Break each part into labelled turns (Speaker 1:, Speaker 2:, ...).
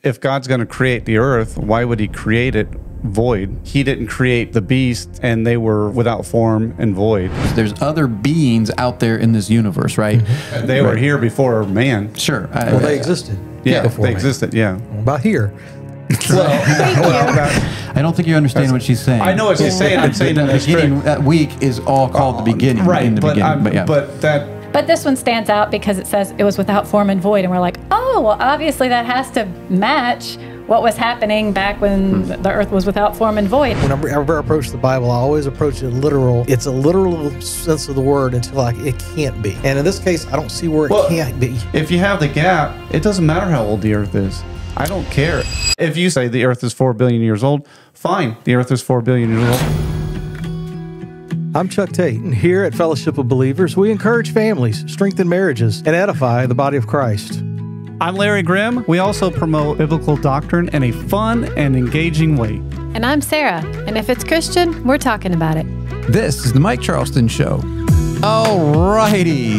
Speaker 1: if God's going to create the earth, why would he create it void? He didn't create the beast and they were without form and void.
Speaker 2: There's other beings out there in this universe, right?
Speaker 1: Mm-hmm. They were here before man.
Speaker 2: Sure.
Speaker 3: Well, they existed.
Speaker 1: Yeah,
Speaker 3: before
Speaker 1: they
Speaker 3: man.
Speaker 1: existed, yeah.
Speaker 3: About here.
Speaker 2: I don't think you understand what she's saying.
Speaker 1: I know what she's saying. I'm saying
Speaker 2: the beginning, that week is all called the beginning.
Speaker 1: Right,
Speaker 2: in the beginning.
Speaker 4: But this one stands out because it says it was without form and void, and we're like, oh, well, obviously that has to match what was happening back when the earth was without form and void.
Speaker 3: Whenever I approach the Bible, I always approach it literal. It's a literal sense of the word until it can't be. And in this case, I don't see where it can't be.
Speaker 1: If you have the gap, it doesn't matter how old the earth is. I don't care. If you say the earth is 4 billion years old, fine, the earth is 4 billion years old.
Speaker 3: I'm Chuck Tate, and here at Fellowship of Believers, we encourage families, strengthen marriages, and edify the body of Christ.
Speaker 1: I'm Larry Grimm. We also promote biblical doctrine in a fun and engaging way.
Speaker 4: And I'm Sarah, and if it's Christian, we're talking about it.
Speaker 2: This is the Mike Charleston Show. All righty.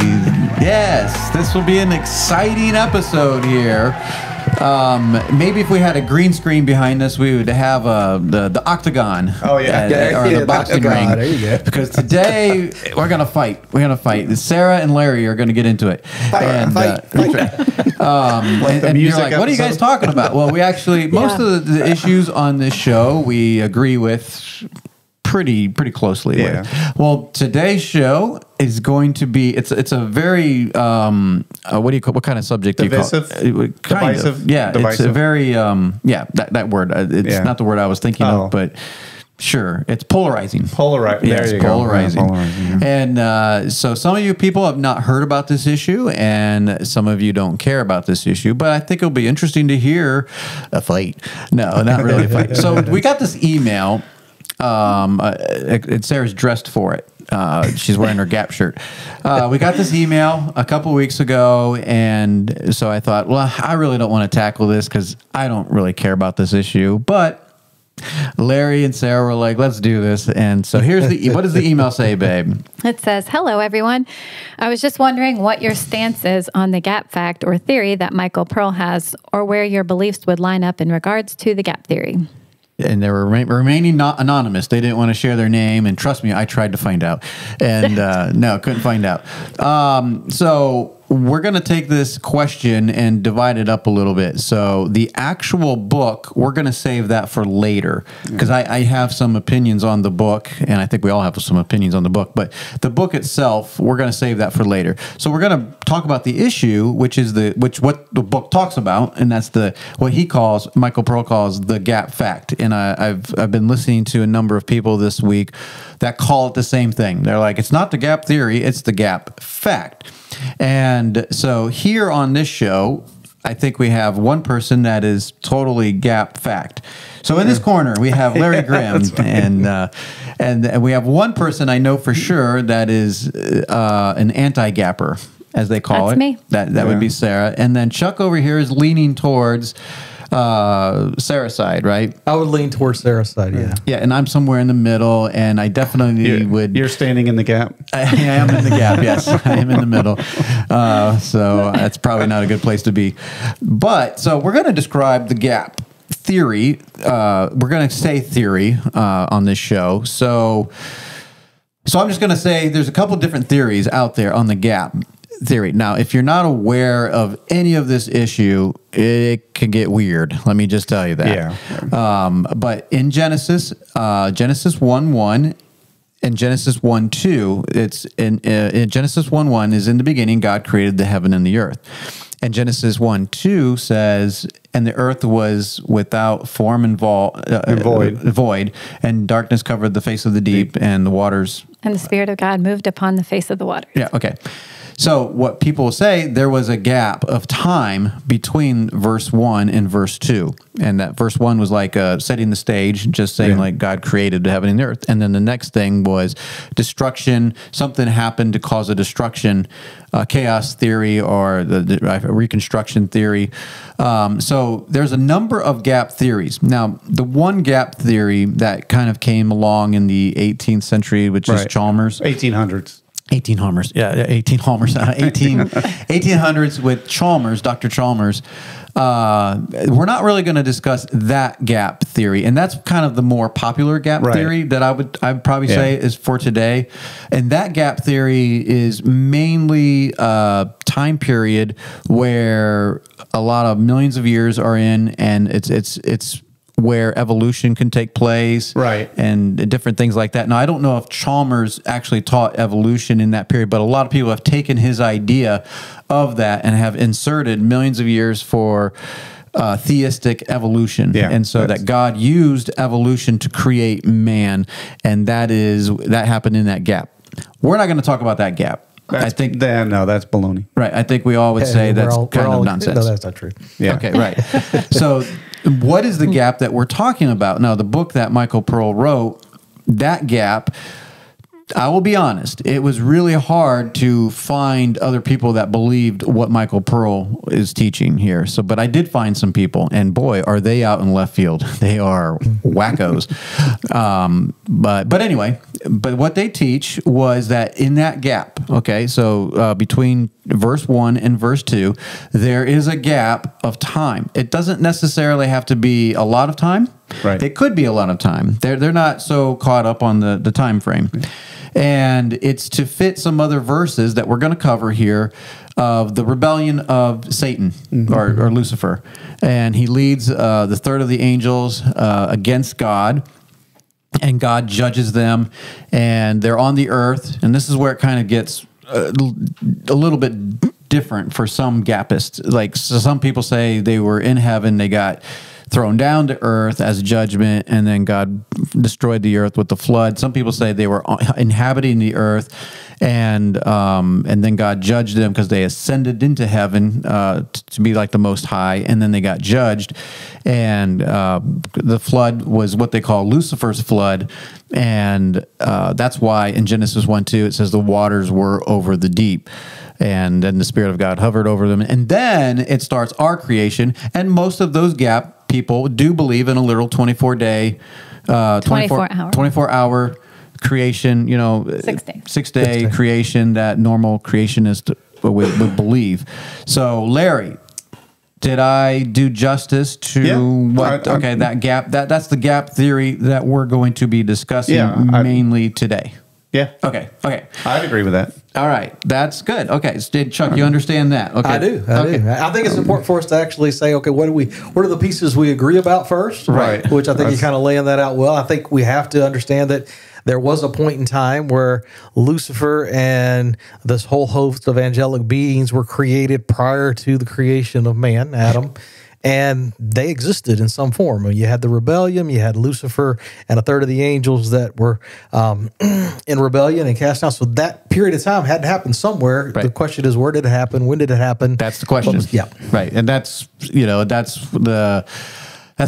Speaker 2: Yes, this will be an exciting episode here. Maybe if we had a green screen behind us, we would have the octagon.
Speaker 1: Oh, yeah.
Speaker 2: Or the boxing ring.
Speaker 3: There you go.
Speaker 2: Because today, we're going to fight. We're going to fight. Sarah and Larry are going to get into it.
Speaker 3: Fight.
Speaker 2: And you're like, what are you guys talking about? Well, we actually, most of the issues on this show, we agree with pretty closely with. Well, today's show is going to be what do you call, what kind of subject
Speaker 1: divisive?
Speaker 2: Do you call it? Divisive. Yeah, divisive. It's a very that word. It's not the word I was thinking of, but sure, it's polarizing.
Speaker 1: Polarizing.
Speaker 2: Yes,
Speaker 1: there you
Speaker 2: polarizing.
Speaker 1: go. Polarizing.
Speaker 2: And so some of you people have not heard about this issue, and some of you don't care about this issue. But I think it'll be interesting to hear a fight. No, not really a fight. So we got this email. And Sarah's dressed for it. She's wearing her Gap shirt. We got this email a couple weeks ago, and so I thought, well, I really don't want to tackle this because I don't really care about this issue. But Larry and Sarah were like, let's do this. And so here's what does the email say, babe?
Speaker 4: It says, hello, everyone. I was just wondering what your stance is on the gap fact or theory that Michael Pearl has, or where your beliefs would line up in regards to the gap theory.
Speaker 2: And they were remaining not anonymous. They didn't want to share their name. And trust me, I tried to find out. And no, couldn't find out. So we're going to take this question and divide it up a little bit. So the actual book, we're going to save that for later. Because I have some opinions on the book. And I think we all have some opinions on the book. But the book itself, we're going to save that for later. So we're going to talk about the issue, which is what the book talks about. And that's what Michael Pearl calls the gap fact. And I've been listening to a number of people this week that call it the same thing. They're like, it's not the gap theory, it's the gap fact. And so here on this show, I think we have one person that is totally gap fact. So in this corner, we have Larry Grimm, and we have one person I know for sure that is an anti-gapper, as they call it.
Speaker 4: That's me.
Speaker 2: That would be Sarah. And then Chuck over here is leaning towards Sarah's side, right?
Speaker 3: I would lean towards Sarah's side, yeah.
Speaker 2: Yeah, and I'm somewhere in the middle, and I definitely would...
Speaker 1: You're standing in the gap?
Speaker 2: I am in the gap, yes. I am in the middle. So that's probably not a good place to be. But, so we're going to describe the gap theory. We're going to say theory on this show. So I'm just going to say there's a couple different theories out there on the gap theory. Now, if you're not aware of any of this issue, it can get weird. Let me just tell you that.
Speaker 1: Yeah.
Speaker 2: But in Genesis 1:1 and Genesis 1:2, it's in Genesis 1:1 is in the beginning God created the heaven and the earth. And Genesis 1:2 says, and the earth was without form and void, and darkness covered the face of the deep, and the waters.
Speaker 4: And the Spirit of God moved upon the face of the water.
Speaker 2: Yeah, okay. So what people say, there was a gap of time between verse 1 and verse 2. And that verse 1 was like setting the stage, just saying like God created the heaven and the earth. And then the next thing was destruction. Something happened to cause a destruction, chaos theory or the reconstruction theory. So there's a number of gap theories. Now, the one gap theory that kind of came along in the 18th century, which is Chalmers.
Speaker 1: 1800s.
Speaker 2: 1800s with Chalmers, Dr. Chalmers. We're not really going to discuss that gap theory, and that's kind of the more popular gap theory that I'd probably say is for today. And that gap theory is mainly a time period where a lot of millions of years are in, and it's where evolution can take place, and different things like that. Now, I don't know if Chalmers actually taught evolution in that period, but a lot of people have taken his idea of that and have inserted millions of years for theistic evolution, and so that God used evolution to create man, and that happened in that gap. We're not going to talk about that gap. I think
Speaker 1: no, that's baloney.
Speaker 2: Right. I think we all would say that's kind of nonsense.
Speaker 3: No, that's not true.
Speaker 1: Yeah.
Speaker 2: Okay. Right. So, what is the gap that we're talking about? Now, the book that Michael Pearl wrote, that gap, I will be honest, it was really hard to find other people that believed what Michael Pearl is teaching here. So, but I did find some people, and boy, are they out in left field. They are wackos. But anyway, but what they teach was that in that gap, okay, so between verse 1 and verse 2, there is a gap of time. It doesn't necessarily have to be a lot of time.
Speaker 1: Right.
Speaker 2: It could be a lot of time. They're not so caught up on the time frame. And it's to fit some other verses that we're going to cover here of the rebellion of Satan or Lucifer. And he leads the third of the angels against God, and God judges them, and they're on the earth. And this is where it kind of gets a little bit different for some Gappists. Like, so some people say they were in heaven, they got thrown down to earth as judgment, and then God destroyed the earth with the flood. Some people say they were inhabiting the earth, and then God judged them because they ascended into heaven to be like the Most High, and then they got judged. And the flood was what they call Lucifer's flood, and that's why in Genesis 1:2 it says the waters were over the deep. And then the Spirit of God hovered over them. And then it starts our creation. And most of those gap people do believe in a literal 24-day, 24-hour creation, 6-day creation that normal creationists would believe. So, Larry, did I do justice to what? Okay, that gap. That's the gap theory that we're going to be discussing mainly today.
Speaker 1: Yeah.
Speaker 2: Okay.
Speaker 1: I'd agree with that.
Speaker 2: All right. That's good. Okay. Chuck, you understand that? Okay.
Speaker 3: I do. I think it's important for us to actually say, okay, what are the pieces we agree about first?
Speaker 1: Right.
Speaker 3: Which I think you're kind of laying that out well. I think we have to understand that there was a point in time where Lucifer and this whole host of angelic beings were created prior to the creation of man, Adam. And they existed in some form. You had the rebellion, you had Lucifer and a third of the angels that were in rebellion and cast out. So that period of time had to happen somewhere. Right. The question is, where did it happen? When did it happen?
Speaker 2: That's the question. Right. And that's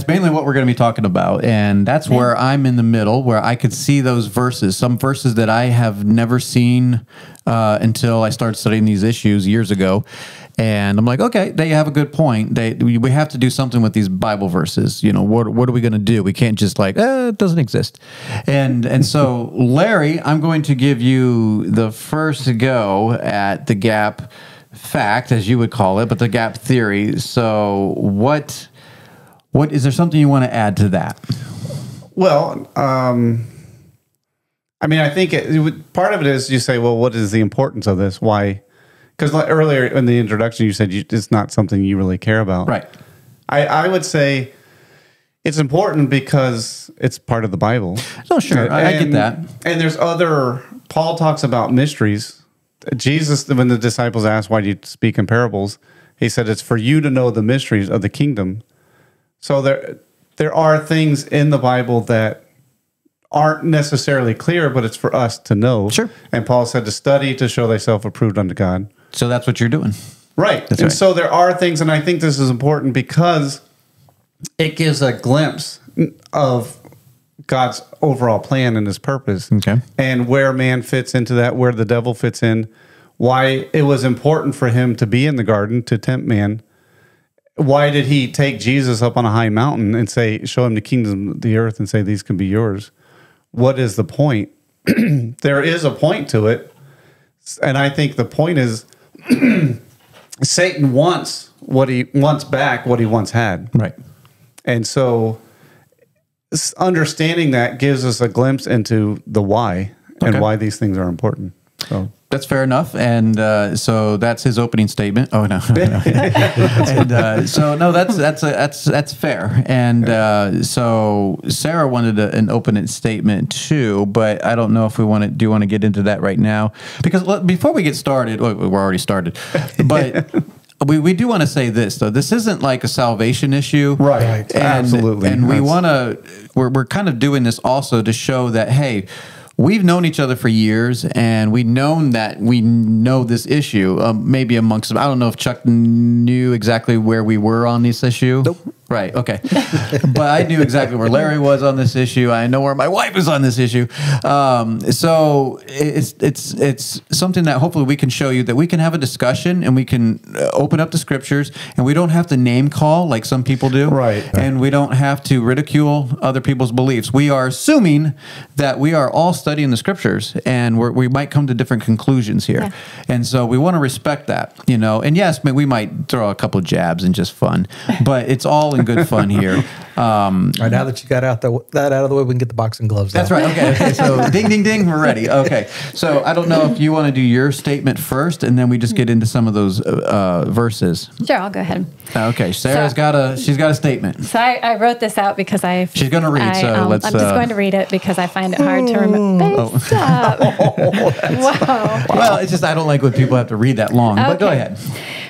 Speaker 2: mainly what we're going to be talking about. And that's where I'm in the middle, where I could see those verses, some verses that I have never seen until I started studying these issues years ago. And I'm like, okay, they have a good point. We have to do something with these Bible verses. What are we going to do? We can't just it doesn't exist. And so, Larry, I'm going to give you the first go at the gap fact, as you would call it, but the gap theory. So what is there something you want to add to that?
Speaker 1: Well, I think part of it is you say, well, what is the importance of this? Why? Because earlier in the introduction, you said it's not something you really care about.
Speaker 2: Right.
Speaker 1: I would say it's important because it's part of the Bible.
Speaker 2: Oh, sure. I get that.
Speaker 1: And there's Paul talks about mysteries. Jesus, when the disciples asked, why do you speak in parables? He said, it's for you to know the mysteries of the kingdom. So there are things in the Bible that aren't necessarily clear, but it's for us to know.
Speaker 2: Sure.
Speaker 1: And Paul said to study to show thyself approved unto God.
Speaker 2: So that's what you're doing.
Speaker 1: Right.
Speaker 2: That's
Speaker 1: and
Speaker 2: right.
Speaker 1: So there are things, and I think this is important because it gives a glimpse of God's overall plan and his purpose.
Speaker 2: Okay.
Speaker 1: And where man fits into that, where the devil fits in, why it was important for him to be in the garden to tempt man. Why did he take Jesus up on a high mountain and show him the kingdom of the earth and say, these can be yours? What is the point? There is a point to it. And I think the point is Satan wants what he wants back, what he once had.
Speaker 2: Right.
Speaker 1: And so understanding that gives us a glimpse into the why and why these things are important. So
Speaker 2: that's fair enough. And so that's his opening statement. Oh no. And so no, that's fair. And so Sarah wanted an opening statement too, but I don't know if we want to get into that right now, because before we get started, we're already started, but we do want to say this though. This isn't like a salvation issue,
Speaker 1: right?
Speaker 2: And,
Speaker 1: absolutely.
Speaker 2: And we want to. We're kind of doing this also to show that, hey, we've known each other for years, and we've known that we know this issue. Maybe amongst them, I don't know if Chuck knew exactly where we were on this issue.
Speaker 3: Nope.
Speaker 2: Right. Okay. But I knew exactly where Larry was on this issue. I know where my wife is on this issue. So it's something that hopefully we can show you, that we can have a discussion and we can open up the scriptures, and we don't have to name call like some people do.
Speaker 1: Right.
Speaker 2: And we don't have to ridicule other people's beliefs. We are assuming that we are all studying the scriptures, and we might come to different conclusions here.
Speaker 4: Yeah.
Speaker 2: And so we want to respect that, And yes, we might throw a couple jabs and just fun, but it's all in good fun here.
Speaker 3: All right, now that you got that out of the way, we can get the boxing gloves.
Speaker 2: That's
Speaker 3: out.
Speaker 2: right. Okay. So ding, ding, ding. We're ready. Okay. So I don't know if you want to do your statement first, and then we just get into some of those verses.
Speaker 4: Sure, I'll go ahead.
Speaker 2: Okay. Sarah's got a statement.
Speaker 4: So I wrote this out because
Speaker 2: she's going to read.
Speaker 4: I'm just going to read it because I find it hard to remember. Stop. Wow.
Speaker 2: Well, it's just I don't like when people have to read that long. But go ahead.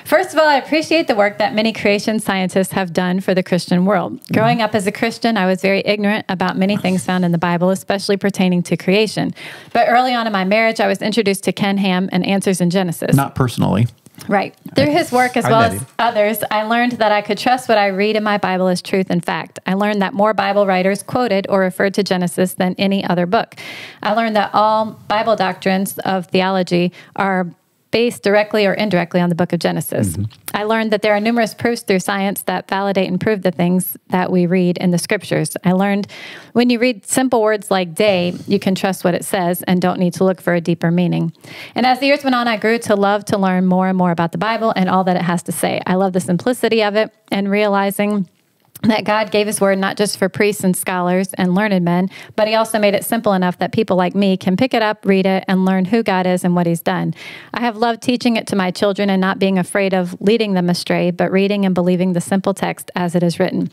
Speaker 4: First of all, I appreciate the work that many creation scientists have done for the Christian world. Growing up as a Christian, I was very ignorant about many things found in the Bible, especially pertaining to creation. But early on in my marriage, I was introduced to Ken Ham and Answers in Genesis.
Speaker 2: Not personally.
Speaker 4: Right. Through his work as well as others, I learned that I could trust what I read in my Bible as truth and fact. I learned that more Bible writers quoted or referred to Genesis than any other book. I learned that all Bible doctrines of theology are based directly or indirectly on the book of Genesis. Mm-hmm. I learned that there are numerous proofs through science that validate and prove the things that we read in the scriptures. I learned when you read simple words like day, you can trust what it says and don't need to look for a deeper meaning. And as the years went on, I grew to love to learn more and more about the Bible and all that it has to say. I love the simplicity of it and realizing that God gave his word not just for priests and scholars and learned men, but he also made it simple enough that people like me can pick it up, read it, and learn who God is and what he's done. I have loved teaching it to my children and not being afraid of leading them astray, but reading and believing the simple text as it is written.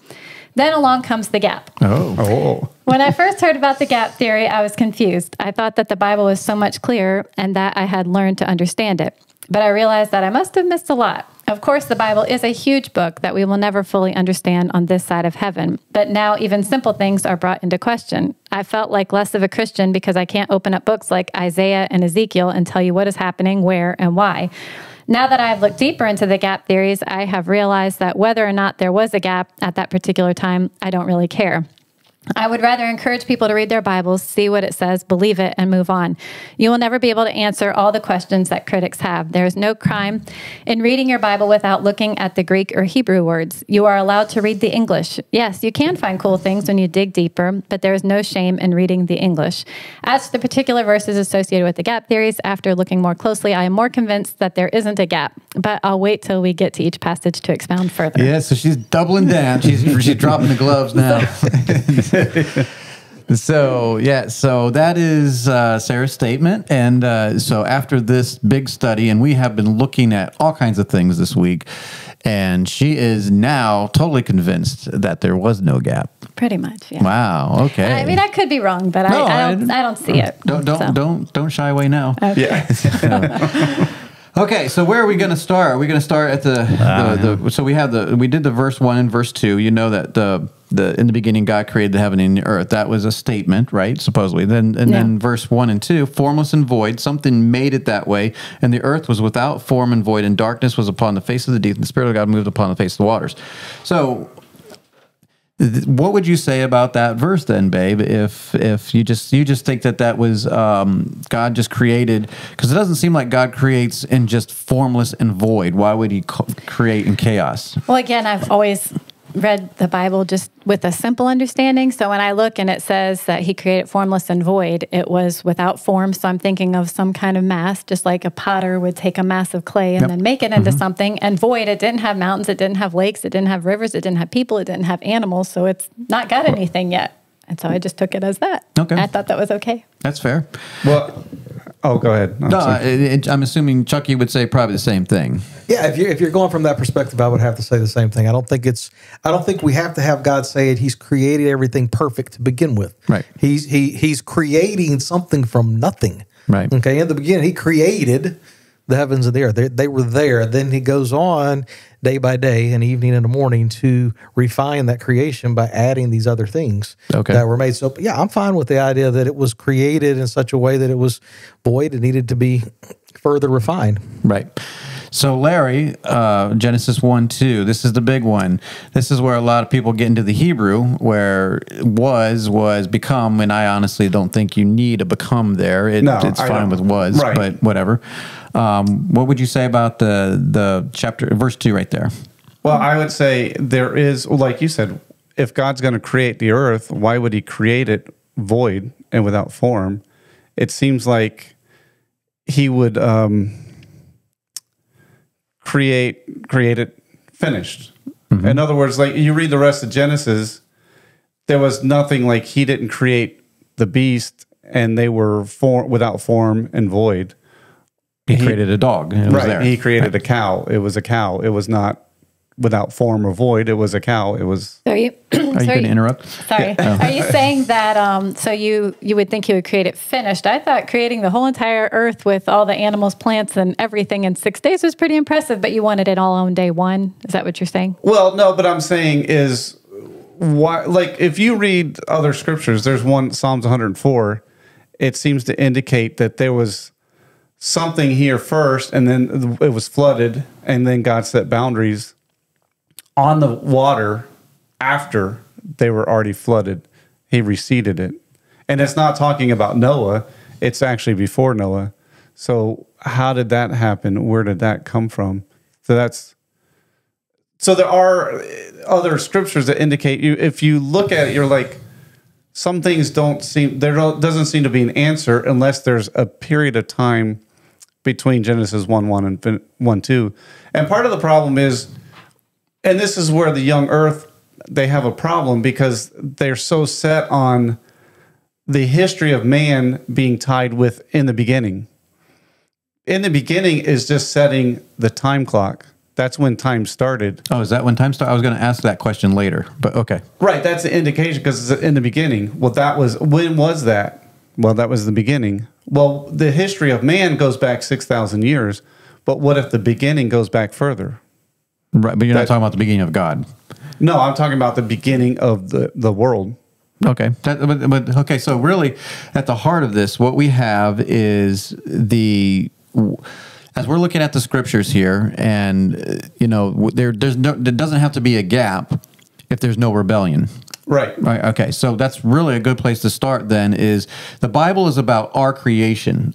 Speaker 4: Then along comes the gap.
Speaker 1: Oh.
Speaker 4: When I first heard about the gap theory, I was confused. I thought that the Bible was so much clearer and that I had learned to understand it. But I realized that I must have missed a lot. Of course, the Bible is a huge book that we will never fully understand on this side of heaven. But now even simple things are brought into question. I felt like less of a Christian because I can't open up books like Isaiah and Ezekiel and tell you what is happening, where, and why. Now that I've looked deeper into the gap theories, I have realized that whether or not there was a gap at that particular time, I don't really care. I would rather encourage people to read their Bibles, see what it says, believe it, and move on. You will never be able to answer all the questions that critics have. There is no crime in reading your Bible without looking at the Greek or Hebrew words. You are allowed to read the English. Yes, you can find cool things when you dig deeper, but there is no shame in reading the English. As to the particular verses associated with the gap theories, after looking more closely, I am more convinced that there isn't a gap, but I'll wait till we get to each passage to expound further.
Speaker 2: Yeah, so she's doubling down. She's dropping the gloves now. So that is Sarah's statement. And so after this big study, and we have been looking at all kinds of things this week, and she is now totally convinced that there was no gap.
Speaker 4: Pretty much, yeah.
Speaker 2: Wow. Okay.
Speaker 4: I mean, I could be wrong, but no, I don't see it.
Speaker 2: Don't shy away now.
Speaker 4: Okay.
Speaker 2: Yeah. Okay, so where are we going to start? Are we going to start at so we did the verse 1 and verse 2. You know that in the beginning God created the heaven and the earth. That was a statement, right? Supposedly. Then verse 1 and 2, formless and void, something made it that way, and the earth was without form and void, and darkness was upon the face of the deep, and the Spirit of God moved upon the face of the waters. So what would you say about that verse then, babe? If you just think that was God just created, because it doesn't seem like God creates in just formless and void. Why would he create in chaos?
Speaker 4: Well, again, I've always read the Bible just with a simple understanding. So when I look and it says that he created formless and void, it was without form. So I'm thinking of some kind of mass, just like a potter would take a mass of clay and then make it into something. And void, it didn't have mountains, it didn't have lakes, it didn't have rivers, it didn't have people, it didn't have animals. So it's not got anything yet. And so I just took it as that.
Speaker 2: Okay.
Speaker 4: I thought that was okay.
Speaker 2: That's fair.
Speaker 1: Well, oh, go ahead.
Speaker 2: I'm assuming Chucky would say probably the same thing.
Speaker 3: Yeah, if you're going from that perspective, I would have to say the same thing. I don't think we have to have God say it. He's created everything perfect to begin with.
Speaker 2: Right.
Speaker 3: He's creating something from nothing.
Speaker 2: Right.
Speaker 3: Okay. In the beginning, he created the heavens and the earth. They were there. Then he goes on day by day and evening and the morning to refine that creation by adding these other things that were made. So, yeah, I'm fine with the idea that it was created in such a way that it was void and needed to be further refined.
Speaker 2: Right. So, Larry, Genesis 1:2, this is the big one. This is where a lot of people get into the Hebrew, where was become, and I honestly don't think you need a become there. It's fine with was, but whatever. What would you say about the chapter, verse 2 right there?
Speaker 1: Well, I would say there is, like you said, if God's going to create the earth, why would he create it void and without form? It seems like he would create it finished. Mm-hmm. In other words, like you read the rest of Genesis, there was nothing, like he didn't create the beast and they were without form and void.
Speaker 2: He created a dog. And it was there.
Speaker 1: He created a cow. It was a cow. It was not without form or void. It was a cow. It was.
Speaker 4: Are you
Speaker 2: going to interrupt?
Speaker 4: Sorry. Are you saying that? So you would think he would create it finished? I thought creating the whole entire earth with all the animals, plants, and everything in 6 days was pretty impressive. But you wanted it all on day one. Is that what you're saying?
Speaker 1: Well, no. But I'm saying is why? Like if you read other scriptures, there's one Psalms 104. It seems to indicate that there was something here first, and then it was flooded, and then God set boundaries on the water after they were already flooded. He receded it. And it's not talking about Noah. It's actually before Noah. So how did that happen? Where did that come from? So there are other scriptures that indicate if you look at it, you're like, some things doesn't seem to be an answer unless there's a period of time between Genesis 1:1 and 1:2. And part of the problem is, and this is where the young earth, they have a problem because they're so set on the history of man being tied with in the beginning. In the beginning is just setting the time clock. That's when time started.
Speaker 2: Oh, is that when time started? I was going to ask that question later, but okay.
Speaker 1: Right, that's the indication because it's in the beginning. Well, when was that? Well, that was the beginning. Well, the history of man goes back 6,000 years, but what if the beginning goes back further?
Speaker 2: Right, but you're not talking about the beginning of God.
Speaker 1: No, I'm talking about the beginning of the world.
Speaker 2: Okay. Okay, so really at the heart of this, what we have is as we're looking at the scriptures here, and there doesn't have to be a gap if there's no rebellion.
Speaker 1: Right.
Speaker 2: Okay. So that's really a good place to start. Then is the Bible is about our creation.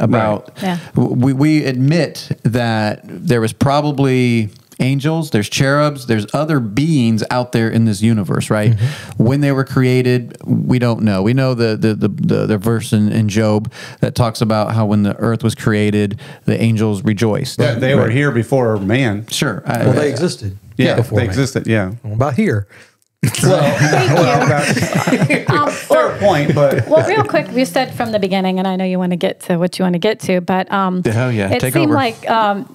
Speaker 2: We admit that there was probably angels, there's cherubs, there's other beings out there in this universe, right? Mm-hmm. When they were created, we don't know. We know the verse in Job that talks about how when the earth was created, the angels rejoiced.
Speaker 1: Yeah, they were here before man.
Speaker 2: Sure.
Speaker 3: They existed.
Speaker 1: Yeah,
Speaker 3: before
Speaker 1: they
Speaker 3: man.
Speaker 1: existed. Yeah.
Speaker 3: What about here?
Speaker 1: Fair point, but
Speaker 4: real quick, you said from the beginning, and I know you want to get to what you want to get to, but it
Speaker 2: Take
Speaker 4: seemed
Speaker 2: over.
Speaker 4: like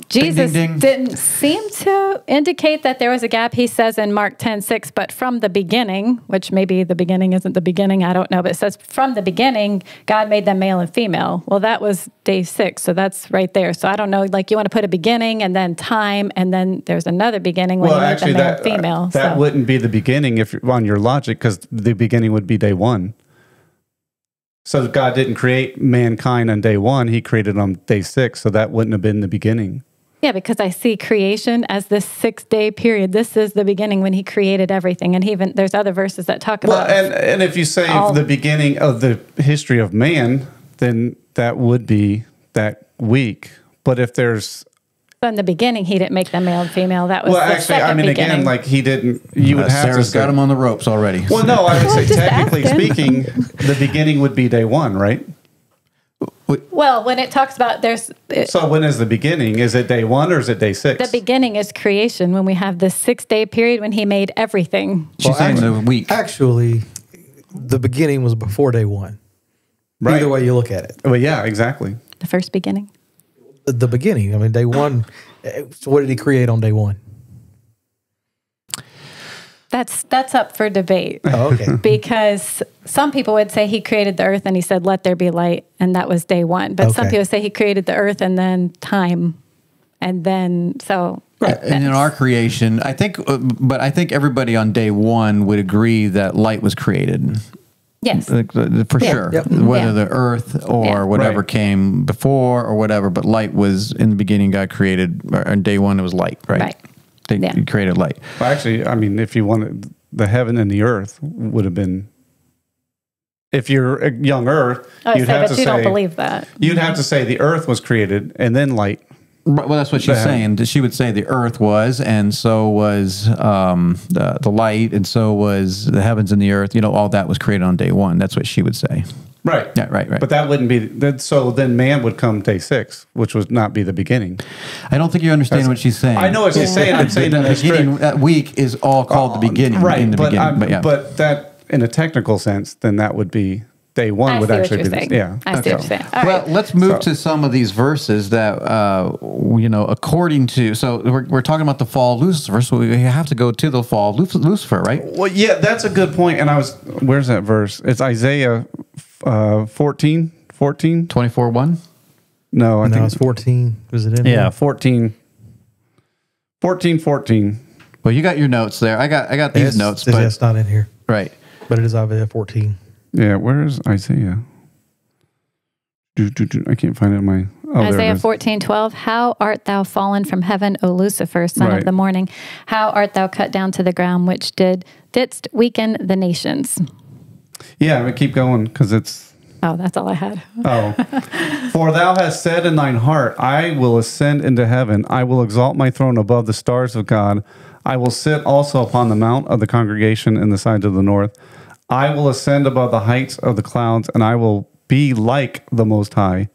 Speaker 4: Jesus
Speaker 2: ding, ding.
Speaker 4: didn't seem to indicate that there was a gap. He says in Mark 10:6, but from the beginning, which maybe the beginning isn't the beginning, I don't know, but it says from the beginning, God made them male and female. Well, that was day 6, so that's right there. So I don't know, like you want to put a beginning and then time, and then there's another beginning when you made them male and female.
Speaker 1: That wouldn't be the beginning if you're on your logic, because the beginning would be day 1. So God didn't create mankind on day 1; He created on day 6. So that wouldn't have been the beginning.
Speaker 4: Yeah, because I see creation as this 6-day period. This is the beginning when He created everything, and even there's other verses that talk about.
Speaker 1: Well, and if you say the beginning of the history of man, then that would be that week. But if there's
Speaker 4: So in the beginning, he didn't make them male and female. That was
Speaker 1: Well,
Speaker 4: the
Speaker 1: actually,
Speaker 4: second
Speaker 1: I mean,
Speaker 4: beginning.
Speaker 1: again, like he didn't. You would have
Speaker 2: Sarah's
Speaker 1: to say,
Speaker 2: got him on the ropes already.
Speaker 1: Well, no, I would say
Speaker 4: just
Speaker 1: technically
Speaker 4: asking.
Speaker 1: speaking, the beginning would be day one, right?
Speaker 4: Well, when it talks about
Speaker 1: So when is the beginning? Is it day one or is it day 6?
Speaker 4: the beginning is creation, when we have this 6-day period when he made everything.
Speaker 2: She's saying the week.
Speaker 3: Actually, the beginning was before day one.
Speaker 1: Right.
Speaker 3: Either way you look at it.
Speaker 1: Well, yeah, exactly.
Speaker 4: The first beginning.
Speaker 3: The beginning. I mean, day one. So what did he create on day one?
Speaker 4: That's up for debate.
Speaker 3: Oh, okay.
Speaker 4: Because some people would say he created the earth and he said, let there be light. And that was day one. But some
Speaker 3: Okay.
Speaker 4: people say he created the earth and then time. And then, so.
Speaker 2: Right. And in our creation, I think, but I think everybody on day one would agree that light was created.
Speaker 4: Yes.
Speaker 2: For sure.
Speaker 3: Yep.
Speaker 2: Whether
Speaker 4: Yeah.
Speaker 2: the earth or
Speaker 4: Yeah.
Speaker 2: whatever
Speaker 1: Right.
Speaker 2: came before or whatever, but light was in the beginning, God created, or on day one, it was light, right?
Speaker 4: Right.
Speaker 2: He created light.
Speaker 1: Well, actually, I mean, if you wanted, the heaven and the earth would have been. If you're a young Earth,
Speaker 4: I would
Speaker 1: you'd
Speaker 4: say,
Speaker 1: have
Speaker 4: but
Speaker 1: to
Speaker 4: you don't
Speaker 1: say
Speaker 4: believe that.
Speaker 1: you'd have to say the earth was created and then light.
Speaker 2: Well, that's what she's saying. She would say the earth was, and so was the light, and so was the heavens and the earth. You know, all that was created on day one. That's what she would say.
Speaker 1: Right.
Speaker 2: Yeah, right.
Speaker 1: But that wouldn't be that. So then man would come day 6, which would not be the beginning.
Speaker 2: I don't think you understand what she's saying.
Speaker 1: I know what she's saying. I'm saying
Speaker 2: the
Speaker 1: in a
Speaker 2: beginning.
Speaker 1: strict,
Speaker 2: That week is all called the beginning.
Speaker 1: right?
Speaker 2: In the beginning.
Speaker 1: But that, in a technical sense, then that would be day 1.
Speaker 4: I
Speaker 1: would
Speaker 4: see what
Speaker 1: actually
Speaker 4: you're
Speaker 1: be
Speaker 4: saying.
Speaker 1: yeah.
Speaker 4: I see what you're saying. All
Speaker 2: Well,
Speaker 4: right.
Speaker 2: let's move
Speaker 1: So-
Speaker 2: to some of these verses that, according to, so we're talking about the fall of Lucifer, so we have to go to the fall of Lucifer, right?
Speaker 1: Well, yeah, that's a good point. And where's that verse? It's Isaiah 14.
Speaker 2: 24:1.
Speaker 1: No, I
Speaker 3: No,
Speaker 1: think
Speaker 3: it's 14. Was it in
Speaker 1: yeah,
Speaker 3: there?
Speaker 1: 14. 14.
Speaker 2: Well, you got your notes there. I got these notes, but
Speaker 3: it's not in here,
Speaker 2: right.
Speaker 3: but it is Isaiah 14.
Speaker 1: Yeah, where's Isaiah? I can't find it in my. Oh, there
Speaker 4: Isaiah
Speaker 1: it is.
Speaker 4: 14:12. How art thou fallen from heaven, O Lucifer, son
Speaker 1: Right.
Speaker 4: of the morning? How art thou cut down to the ground, which didst weaken the nations?
Speaker 1: Yeah, but keep going because it's.
Speaker 4: Oh, that's all I had.
Speaker 1: Oh. For thou hast said in thine heart, I will ascend into heaven. I will exalt my throne above the stars of God. I will sit also upon the mount of the congregation in the sides of the north. I will ascend above the heights of the clouds, and I will be like the Most High.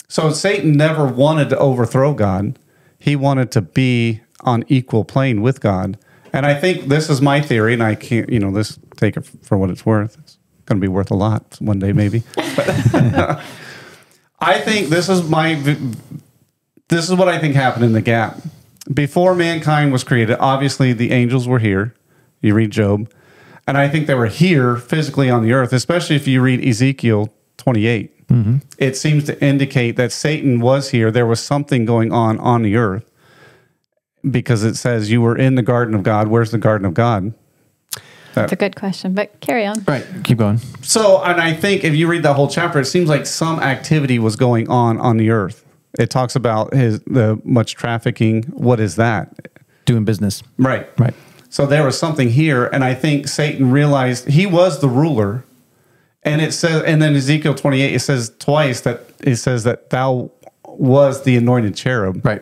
Speaker 1: So Satan never wanted to overthrow God. He wanted to be on equal plane with God. And I think this is my theory, and I can't, this take it for what it's worth. It's going to be worth a lot one day, maybe. But I think this is what I think happened in the gap. Before mankind was created, obviously the angels were here. You read Job. And I think they were here physically on the earth, especially if you read Ezekiel 28. Mm-hmm. It seems to indicate that Satan was here. There was something going on the earth because it says you were in the garden of God. Where's the garden of God?
Speaker 4: That's a good question, but carry on.
Speaker 2: Right. Keep going.
Speaker 1: So, and I think if you read that whole chapter, it seems like some activity was going on the earth. It talks about the much trafficking. What is that?
Speaker 2: Doing business.
Speaker 1: Right.
Speaker 2: Right.
Speaker 1: So there was something here, and I think Satan realized he was the ruler. And it says, and then Ezekiel 28, it says twice that thou was the anointed cherub.
Speaker 2: Right.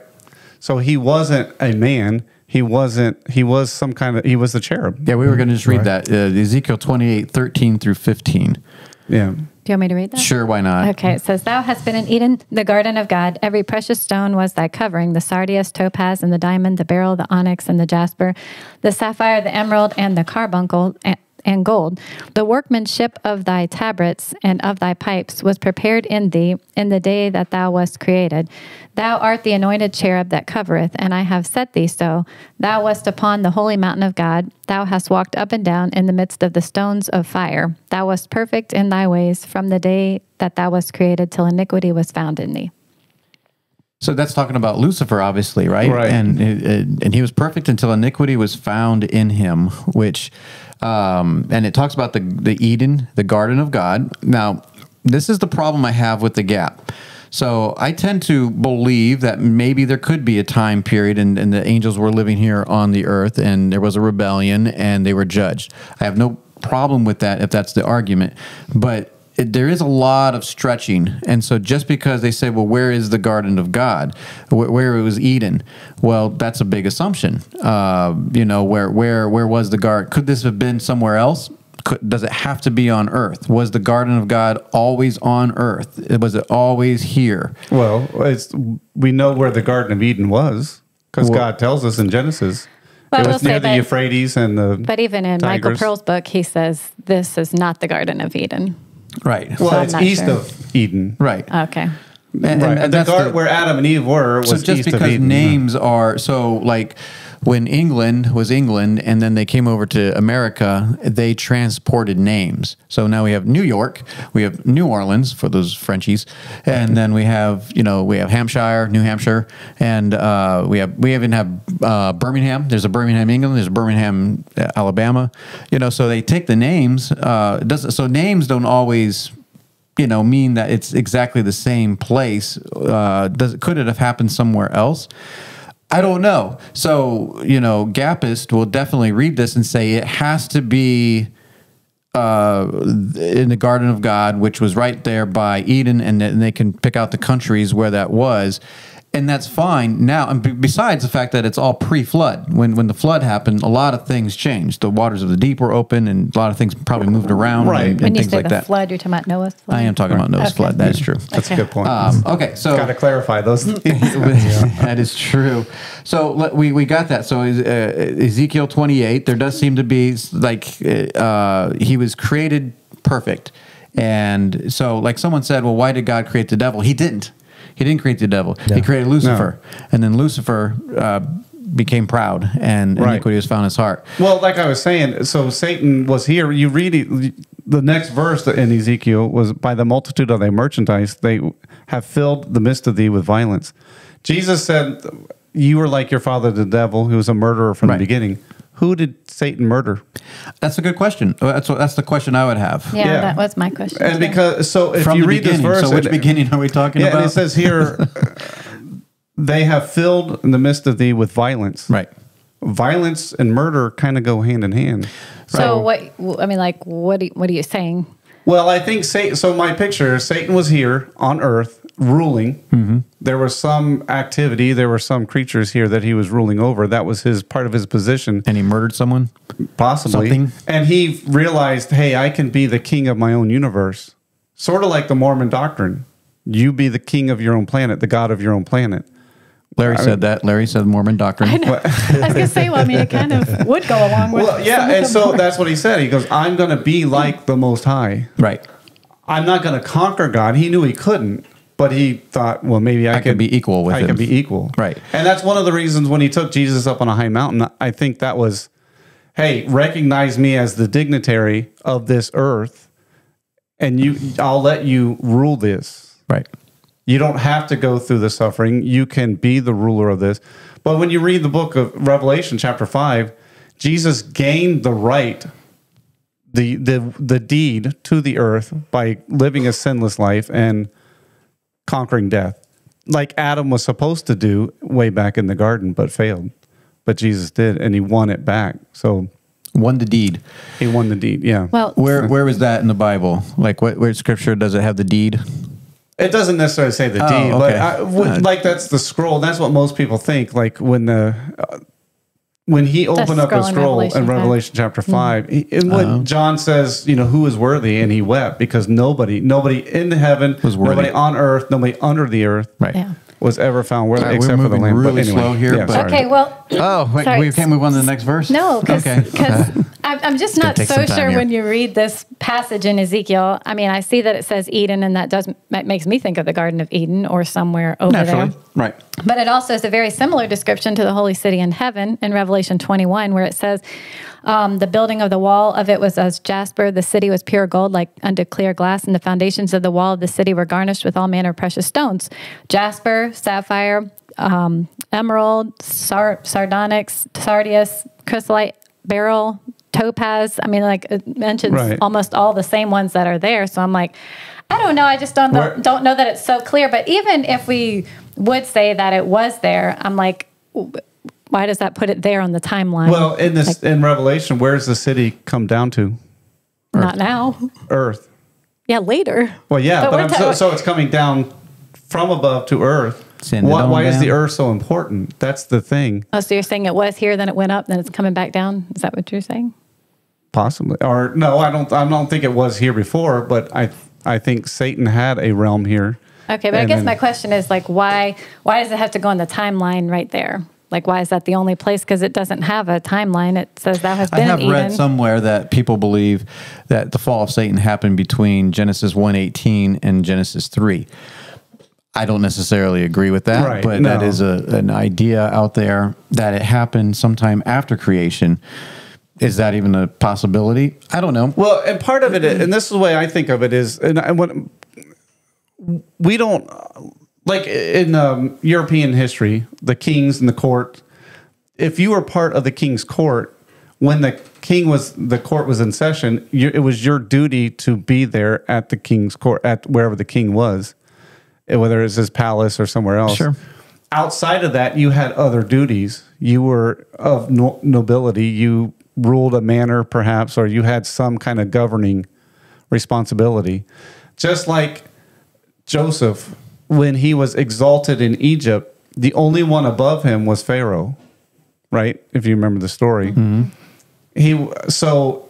Speaker 1: So he wasn't a man. He was the cherub.
Speaker 2: Yeah, we were going to just read that. Ezekiel 28:13-15.
Speaker 1: Yeah.
Speaker 4: Do you want me to read that?
Speaker 2: Sure, why not?
Speaker 4: Okay, it says, Thou hast been in Eden, the garden of God. Every precious stone was thy covering, the sardius, topaz, and the diamond, the beryl, the onyx, and the jasper, the sapphire, the emerald, and the carbuncle, and gold. The workmanship of thy tabrets and of thy pipes was prepared in thee in the day that thou wast created. Thou art the anointed cherub that covereth, and I have set thee so. Thou wast upon the holy mountain of God. Thou hast walked up and down in the midst of the stones of fire. Thou wast perfect in thy ways from the day that thou wast created till iniquity was found in thee.
Speaker 2: So that's talking about Lucifer, obviously, right?
Speaker 1: Right.
Speaker 2: And he was perfect until iniquity was found in him, which, and it talks about the Eden, the garden of God. Now, this is the problem I have with the gap. So I tend to believe that maybe there could be a time period and the angels were living here on the earth and there was a rebellion and they were judged. I have no problem with that if that's the argument. But there is a lot of stretching. And so just because they say, well, where is the Garden of God? Where it was Eden? Well, that's a big assumption. Where was the garden? Could this have been somewhere else? Does it have to be on earth? Was the Garden of God always on earth? Was it always here?
Speaker 1: Well, we know where the Garden of Eden was because God tells us in Genesis.
Speaker 4: Well,
Speaker 1: it was near the Euphrates and the
Speaker 4: But even in
Speaker 1: Tigris.
Speaker 4: Michael Pearl's book, he says this is not the Garden of Eden.
Speaker 2: Right.
Speaker 1: Well,
Speaker 4: So
Speaker 1: it's
Speaker 4: I'm not
Speaker 1: east
Speaker 4: sure.
Speaker 1: of Eden.
Speaker 2: Right.
Speaker 4: Okay.
Speaker 2: And that's
Speaker 1: where Adam and Eve were
Speaker 2: so
Speaker 1: was
Speaker 2: just
Speaker 1: east of
Speaker 2: because
Speaker 1: Eden.
Speaker 2: names are so like when England was England and then they came over to America, they transported names. So now we have New York, we have New Orleans for those Frenchies, and then we have Hampshire, New Hampshire, and we even have Birmingham. There's a Birmingham, England. There's a Birmingham, Alabama. So they take the names. So names don't always mean that it's exactly the same place. Could it have happened somewhere else? I don't know. So, Gapist will definitely read this and say it has to be in the Garden of God, which was right there by Eden, and they can pick out the countries where that was. And that's fine now. And besides the fact that it's all pre-flood, when the flood happened, a lot of things changed. The waters of the deep were open, and a lot of things probably moved around,
Speaker 1: Right.
Speaker 2: and
Speaker 4: When you
Speaker 2: things
Speaker 4: say
Speaker 2: like
Speaker 4: the
Speaker 2: that.
Speaker 4: flood, you're talking about Noah's flood?
Speaker 2: I am talking about Noah's
Speaker 4: Okay.
Speaker 2: flood. That is true.
Speaker 1: That's a good point.
Speaker 2: Okay, so
Speaker 1: Got to clarify those things.
Speaker 2: that is true. So we got that. So Ezekiel 28, there does seem to be like he was created perfect. And so like someone said, well, why did God create the devil? He didn't. He didn't create the devil.
Speaker 3: No.
Speaker 2: He created Lucifer. And then Lucifer became proud and
Speaker 1: Right.
Speaker 2: iniquity was found in his heart.
Speaker 1: Well, like I was saying, so Satan was here. You read the next verse in Ezekiel was, by the multitude of thy merchandise, they have filled the midst of thee with violence. Jesus said, you were like your father, the devil, who was a murderer from
Speaker 2: Right.
Speaker 1: the beginning. Who did Satan murder?
Speaker 2: That's a good question. That's the question I would have.
Speaker 4: Yeah, that was my question.
Speaker 1: And
Speaker 4: too.
Speaker 1: because, so if
Speaker 2: From
Speaker 1: you
Speaker 2: the
Speaker 1: read this
Speaker 2: beginning.
Speaker 1: verse.
Speaker 2: So which beginning are we talking
Speaker 1: Yeah,
Speaker 2: about?
Speaker 1: and it says here, they have filled in the midst of thee with violence.
Speaker 2: Right.
Speaker 1: Violence and murder kind of go hand in hand.
Speaker 4: So what are you saying?
Speaker 1: Well, I think Satan. So my picture is Satan was here on Earth ruling.
Speaker 2: Mm-hmm.
Speaker 1: There was some activity. There were some creatures here that he was ruling over. That was his part of his position,
Speaker 2: And he murdered someone?
Speaker 1: possibly.
Speaker 2: Something.
Speaker 1: And he realized, hey, I can be the king of my own universe. Sort of like the Mormon doctrine. You be the king of your own planet, the god of your own planet.
Speaker 2: Larry said that. Larry said Mormon doctrine.
Speaker 4: I was going to say, well, I mean, it kind of would go along with.
Speaker 1: Well, yeah,
Speaker 4: some of
Speaker 1: and
Speaker 4: the
Speaker 1: so
Speaker 4: more-
Speaker 1: that's what he said. He goes, I'm going to be like the Most High.
Speaker 2: Right.
Speaker 1: I'm not going to conquer God. He knew he couldn't, but he thought, well, maybe I
Speaker 2: can be equal with
Speaker 1: I
Speaker 2: him.
Speaker 1: can be equal.
Speaker 2: Right.
Speaker 1: And that's one of the reasons when he took Jesus up on a high mountain, I think that was, hey, recognize me as the dignitary of this earth, and I'll let you rule this.
Speaker 2: Right.
Speaker 1: You don't have to go through the suffering. You can be the ruler of this. But when you read the book of Revelation, chapter 5, Jesus gained the right, the deed to the earth by living a sinless life and conquering death, like Adam was supposed to do way back in the garden, but failed. But Jesus did, and he won it back. So
Speaker 2: Won the deed.
Speaker 1: he won the deed, yeah.
Speaker 4: well,
Speaker 2: Where was that in the Bible? Like where scripture does it have the deed?
Speaker 1: It doesn't necessarily say the
Speaker 2: Oh,
Speaker 1: deed,
Speaker 2: okay.
Speaker 1: but like that's the scroll. That's what most people think. Like when he opened up the
Speaker 4: scroll in
Speaker 1: scroll
Speaker 4: Revelation
Speaker 1: in
Speaker 4: 5.
Speaker 1: Revelation chapter 5, and when John says, who is worthy, and he wept because nobody in heaven,
Speaker 2: Was worthy.
Speaker 1: nobody on earth, nobody under the earth,
Speaker 2: Right.
Speaker 4: yeah.
Speaker 1: was ever found worthy
Speaker 2: All right,
Speaker 1: except
Speaker 2: we're
Speaker 1: for the
Speaker 2: moving
Speaker 1: Lamb.
Speaker 2: really
Speaker 1: But anyway,
Speaker 2: slow here,
Speaker 1: yeah,
Speaker 2: but-
Speaker 1: sorry.
Speaker 4: Okay, well,
Speaker 2: Oh, wait,
Speaker 4: Sorry.
Speaker 2: we can't move on to the next verse?
Speaker 4: no, because
Speaker 2: Okay.
Speaker 4: I'm just not
Speaker 2: take
Speaker 4: so
Speaker 2: some time
Speaker 4: sure
Speaker 2: here.
Speaker 4: when you read this passage in Ezekiel. I mean, I see that it says Eden, and that makes me think of the Garden of Eden or somewhere over
Speaker 2: Naturally.
Speaker 4: there.
Speaker 2: Right.
Speaker 4: But it also is a very similar description to the holy city in heaven in Revelation 21, where it says, the building of the wall of it was as jasper. The city was pure gold, like unto clear glass, and the foundations of the wall of the city were garnished with all manner of precious stones: jasper, sapphire, emerald, sardonyx, sardius, chrysolite, beryl, topaz. I mean, like it mentions
Speaker 1: Right.
Speaker 4: almost all the same ones that are there. So I'm like, I don't know. I just don't know that it's so clear. But even if we would say that it was there, I'm like, why does that put it there on the timeline?
Speaker 1: Well, in Revelation, where does the city come down to?
Speaker 4: Not now.
Speaker 1: Earth.
Speaker 4: Yeah, later.
Speaker 1: Well, yeah,
Speaker 4: But we're
Speaker 1: so it's coming down from above to earth. Why is the earth so important? That's the thing.
Speaker 4: Oh, so you're saying it was here, then it went up, then it's coming back down? Is that what you're saying?
Speaker 1: Possibly. Or no, I don't think it was here before, but I think Satan had a realm here.
Speaker 4: Okay, but I guess my question is like, why does it have to go in the timeline right there? Like, why is that the only place? Because it doesn't have a timeline. It says thou hast been
Speaker 2: I have
Speaker 4: in Eden.
Speaker 2: read somewhere that people believe that the fall of Satan happened between Genesis 1:18 and Genesis 3. I don't necessarily agree with that,
Speaker 1: Right,
Speaker 2: but
Speaker 1: no.
Speaker 2: that is an idea out there that it happened sometime after creation. Is that even a possibility? I don't know.
Speaker 1: Well, and part of it, and this is the way I think of it, is, and when we don't, like in European history, the kings and the court, if you were part of the king's court, when the court was in session, it was your duty to be there at the king's court, at wherever the king was, whether it's his palace or somewhere else.
Speaker 2: Sure.
Speaker 1: Outside of that, you had other duties. You were of nobility. You ruled a manor, perhaps, or you had some kind of governing responsibility. Just like Joseph, when he was exalted in Egypt, the only one above him was Pharaoh, right? If you remember the story. So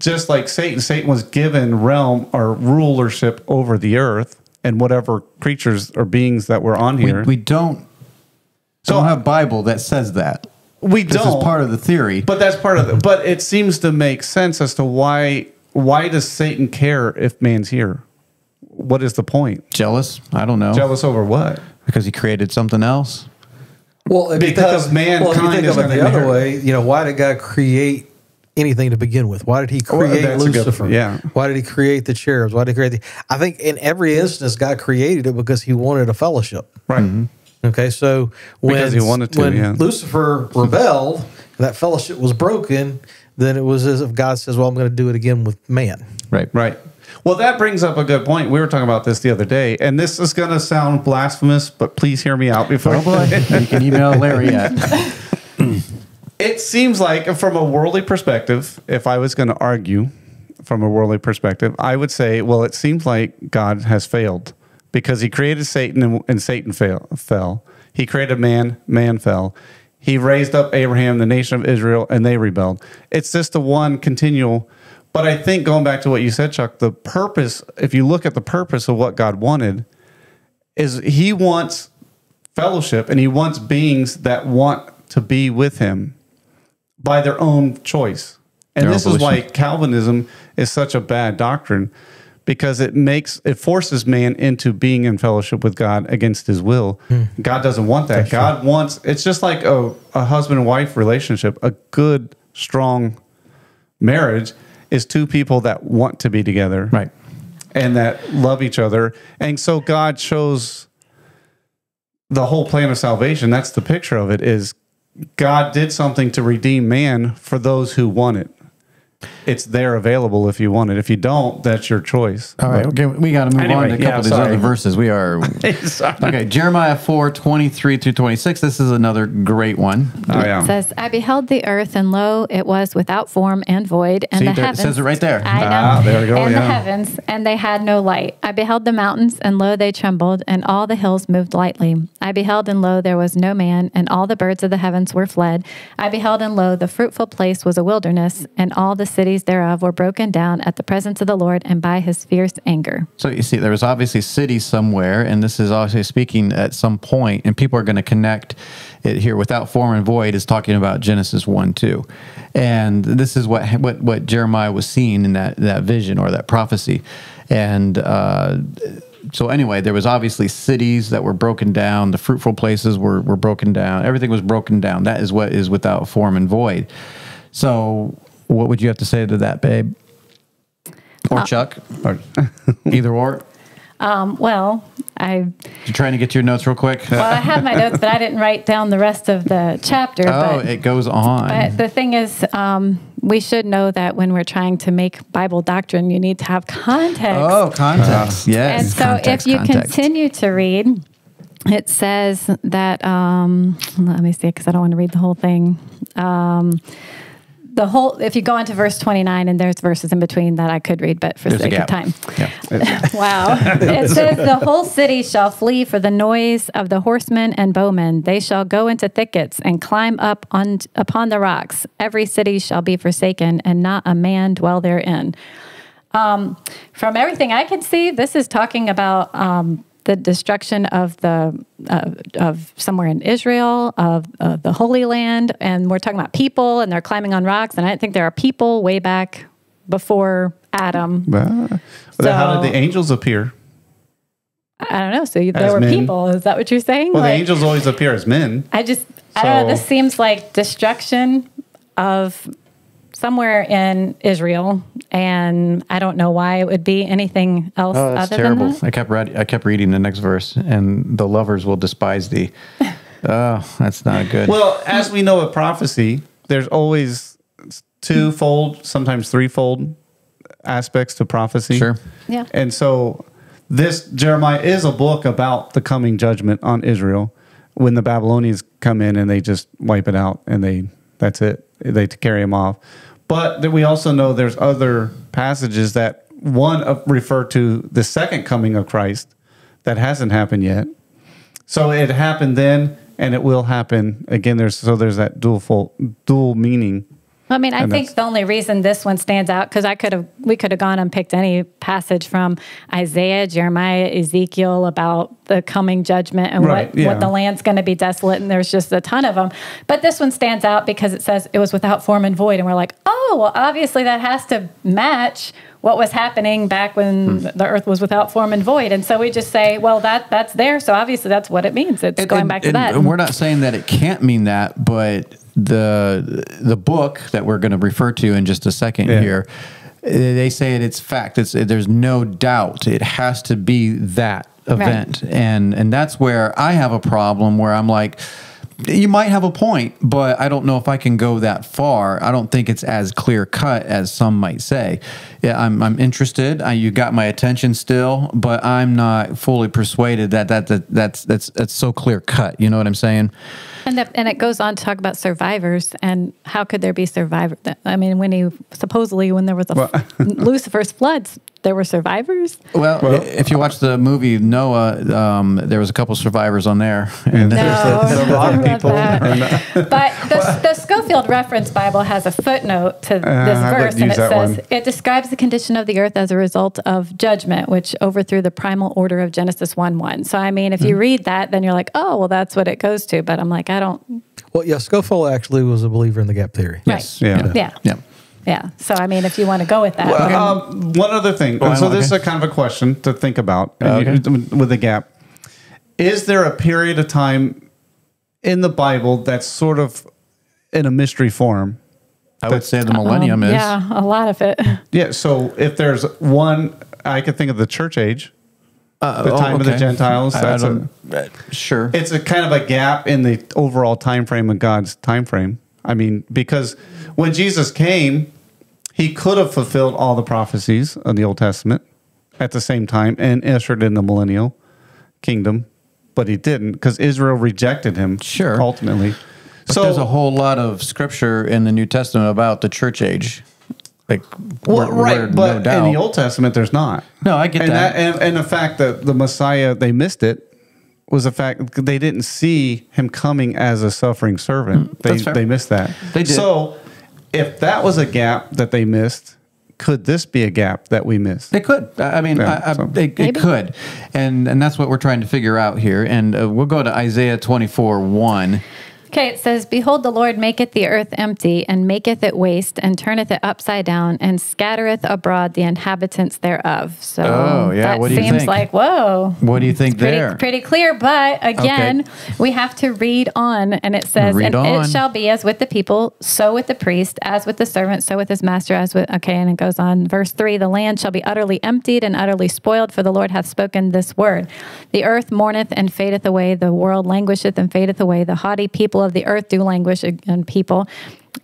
Speaker 1: just like Satan was given realm or rulership over the earth and whatever creatures or beings that were on here.
Speaker 2: We don't have a Bible that says that. This is part of the theory.
Speaker 1: But that's part of it. But it seems to make sense as to why does Satan care if man's here? What is the point?
Speaker 2: Jealous? I don't know.
Speaker 1: Jealous over what?
Speaker 2: Because he created something else.
Speaker 3: Well, if
Speaker 1: Because mankind
Speaker 3: if you think
Speaker 1: is
Speaker 3: of it
Speaker 1: gonna
Speaker 3: the other
Speaker 1: inherit.
Speaker 3: way, why did God create anything to begin with? Why did he create
Speaker 1: that's a good-
Speaker 3: Lucifer?
Speaker 1: yeah.
Speaker 3: Why did he create the cherubs? Why did he create I think in every instance, God created it because he wanted a fellowship.
Speaker 1: Right.
Speaker 3: Okay, so
Speaker 1: Because he wanted to,
Speaker 3: when
Speaker 1: yeah.
Speaker 3: Lucifer rebelled, and that fellowship was broken, then it was as if God says, well, I'm going to do it again with man.
Speaker 2: Right.
Speaker 1: Right. Well, that brings up a good point. We were talking about this the other day, and this is going to sound blasphemous, but please hear me out before.
Speaker 2: Oh boy. You can email Larry at.
Speaker 1: It seems like, from a worldly perspective, if I was going to argue from a worldly perspective, I would say, well, it seems like God has failed because he created Satan and Satan fell. He created man, man fell. He raised up Abraham, the nation of Israel, and they rebelled. It's just a one continual. But I think going back to what you said, Chuck, the purpose, if you look at the purpose of what God wanted, is he wants fellowship and he wants beings that want to be with him by their own choice. And this is why Calvinism is such a bad doctrine, because it forces man into being in fellowship with God against his will. God doesn't want that. God wants, it's just like a husband and wife relationship. A good, strong marriage is two people that want to be together.
Speaker 2: Right.
Speaker 1: And that love each other. And so God shows the whole plan of salvation. That's the picture of it, is God did something to redeem man for those who want it. It's there available if you want it. If you don't, that's your choice.
Speaker 2: All right, okay, we got to move on to a couple of these other verses. We are okay. Jeremiah 4:23-26. This is another great one.
Speaker 1: Oh yeah.
Speaker 4: It says, I beheld the earth, and lo, it was without form and void, and
Speaker 2: See,
Speaker 4: the
Speaker 2: there, it
Speaker 4: heavens.
Speaker 2: says it right there.
Speaker 4: I know.
Speaker 1: There we go.
Speaker 4: And
Speaker 1: yeah.
Speaker 4: the heavens, and they had no light. I beheld the mountains, and lo, they trembled, and all the hills moved lightly. I beheld, and lo, there was no man, and all the birds of the heavens were fled. I beheld, and lo, the fruitful place was a wilderness, and all the cities thereof were broken down at the presence of the Lord and by his fierce anger.
Speaker 2: So you see, there was obviously cities somewhere, and this is obviously speaking at some point, and people are going to connect it here. Without form and void is talking about Genesis 1:2, and this is what Jeremiah was seeing in that vision or that prophecy, and so anyway, there was obviously cities that were broken down. The fruitful places were broken down. Everything was broken down. That is what is without form and void. So what would you have to say to that, babe? Or Chuck? Either or?
Speaker 4: Well,
Speaker 2: You're trying to get to your notes real quick?
Speaker 4: I have my notes, but I didn't write down the rest of the chapter.
Speaker 2: It goes on.
Speaker 4: But the thing is, we should know that when we're trying to make Bible doctrine, you need to have context.
Speaker 2: Oh, context. Yes.
Speaker 4: And so if you continue to read, it says that, let me see, because I don't want to read the whole thing. the whole, if you go into verse 29, and there's verses in between that I could read, but for
Speaker 2: There's a
Speaker 4: sake of
Speaker 2: gap.
Speaker 4: time.
Speaker 2: Yeah.
Speaker 4: Wow. It says, the whole city shall flee for the noise of the horsemen and bowmen. They shall go into thickets and climb up upon the rocks. Every city shall be forsaken, and not a man dwell therein. From everything I can see, this is talking about the destruction of of somewhere in Israel, of the Holy Land, and we're talking about people, and they're climbing on rocks. And I think there are people way back before Adam.
Speaker 1: Well, how did the angels appear?
Speaker 4: I don't know. So there
Speaker 1: As
Speaker 4: were
Speaker 1: men?
Speaker 4: people. Is that what you're saying?
Speaker 1: Well, the
Speaker 4: Like,
Speaker 1: angels always appear as men.
Speaker 4: I don't know. This seems like destruction of somewhere in Israel, and I don't know why it would be anything else
Speaker 2: Oh, that's
Speaker 4: other
Speaker 2: terrible.
Speaker 4: than that.
Speaker 2: I kept reading the next verse, and the lovers will despise thee. Oh, that's not good.
Speaker 1: Well, as we know with prophecy, there's always twofold, sometimes threefold aspects to prophecy.
Speaker 2: Sure.
Speaker 4: Yeah.
Speaker 1: And so this Jeremiah is a book about the coming judgment on Israel when the Babylonians come in and they just wipe it out, and that's it. They carry them off. But then we also know there's other passages that refer to the second coming of Christ that hasn't happened yet. So it happened then, and it will happen again. There's that dual meaning.
Speaker 4: I mean, I think the only reason this one stands out, because we could have gone and picked any passage from Isaiah, Jeremiah, Ezekiel about the coming judgment and what the land's going to be desolate, and there's just a ton of them. But this one stands out because it says it was without form and void, and we're like, oh, well, obviously that has to match what was happening back when the earth was without form and void. And so we just say, well, that's there, so obviously that's what it means. It's going back to that.
Speaker 2: And we're not saying that it can't mean that, but the book that we're going to refer to in just a second here, they say it's fact. There's no doubt. It has to be that event. Right. And that's where I have a problem, where I'm like, you might have a point, but I don't know if I can go that far. I don't think it's as clear cut as some might say. Yeah, I'm interested. You got my attention still, but I'm not fully persuaded that's so clear cut. You know what I'm saying?
Speaker 4: And it goes on to talk about survivors, and how could there be survivors? I mean, when there was Lucifer's floods, there were survivors.
Speaker 2: Well, if you watch the movie Noah, there was a couple survivors on there.
Speaker 1: And
Speaker 4: No,
Speaker 1: there's a lot of people.
Speaker 4: But the Schofield Reference Bible has a footnote to this verse, and it says, it describes the condition of the earth as a result of judgment, which overthrew the primal order of Genesis 1:1. So, I mean, if you read that, then you're like, oh, well, that's what it goes to. But I'm like, I don't.
Speaker 3: Well, yeah, Schofield actually was a believer in the gap theory.
Speaker 2: Yes.
Speaker 4: Right.
Speaker 2: Yeah.
Speaker 4: Yeah. So, I mean, if you want to go with that.
Speaker 1: Well, one other thing. So this is a kind of a question to think about with the gap. Is there a period of time in the Bible that's sort of in a mystery form?
Speaker 2: I would say the millennium is.
Speaker 4: Yeah, a lot of it.
Speaker 1: Yeah, so if there's one, I could think of the church age, the time of the Gentiles.
Speaker 2: Sure.
Speaker 1: It's a kind of a gap in the overall time frame of God's time frame. I mean, because when Jesus came, he could have fulfilled all the prophecies of the Old Testament at the same time and ushered in the millennial kingdom, but he didn't, because Israel rejected him.
Speaker 2: Sure.
Speaker 1: Ultimately.
Speaker 2: But there's a whole lot of scripture in the New Testament about the church age. Like,
Speaker 1: but
Speaker 2: no doubt.
Speaker 1: in the Old Testament, there's not.
Speaker 2: No, I get that.
Speaker 1: And the fact that the Messiah, they missed it, was the fact they didn't see him coming as a suffering servant. They missed that.
Speaker 2: They did.
Speaker 1: So if that was a gap that they missed, could this be a gap that we missed?
Speaker 2: It could. I mean, it could. And that's what we're trying to figure out here. And we'll go to Isaiah 24:1.
Speaker 4: Okay, it says, behold, the Lord maketh the earth empty, and maketh it waste, and turneth it upside down, and scattereth abroad the inhabitants thereof. So that
Speaker 2: what do you
Speaker 4: seems
Speaker 2: think?
Speaker 4: like, whoa.
Speaker 2: What do you think there?
Speaker 4: Pretty clear, but again, we have to read on, and it says, it shall be as with the people, so with the priest, as with the servant, so with his master, as with, and it goes on. Verse 3, the land shall be utterly emptied and utterly spoiled, for the Lord hath spoken this word. The earth mourneth and fadeth away, the world languisheth and fadeth away, the haughty people of the earth do languish, and people.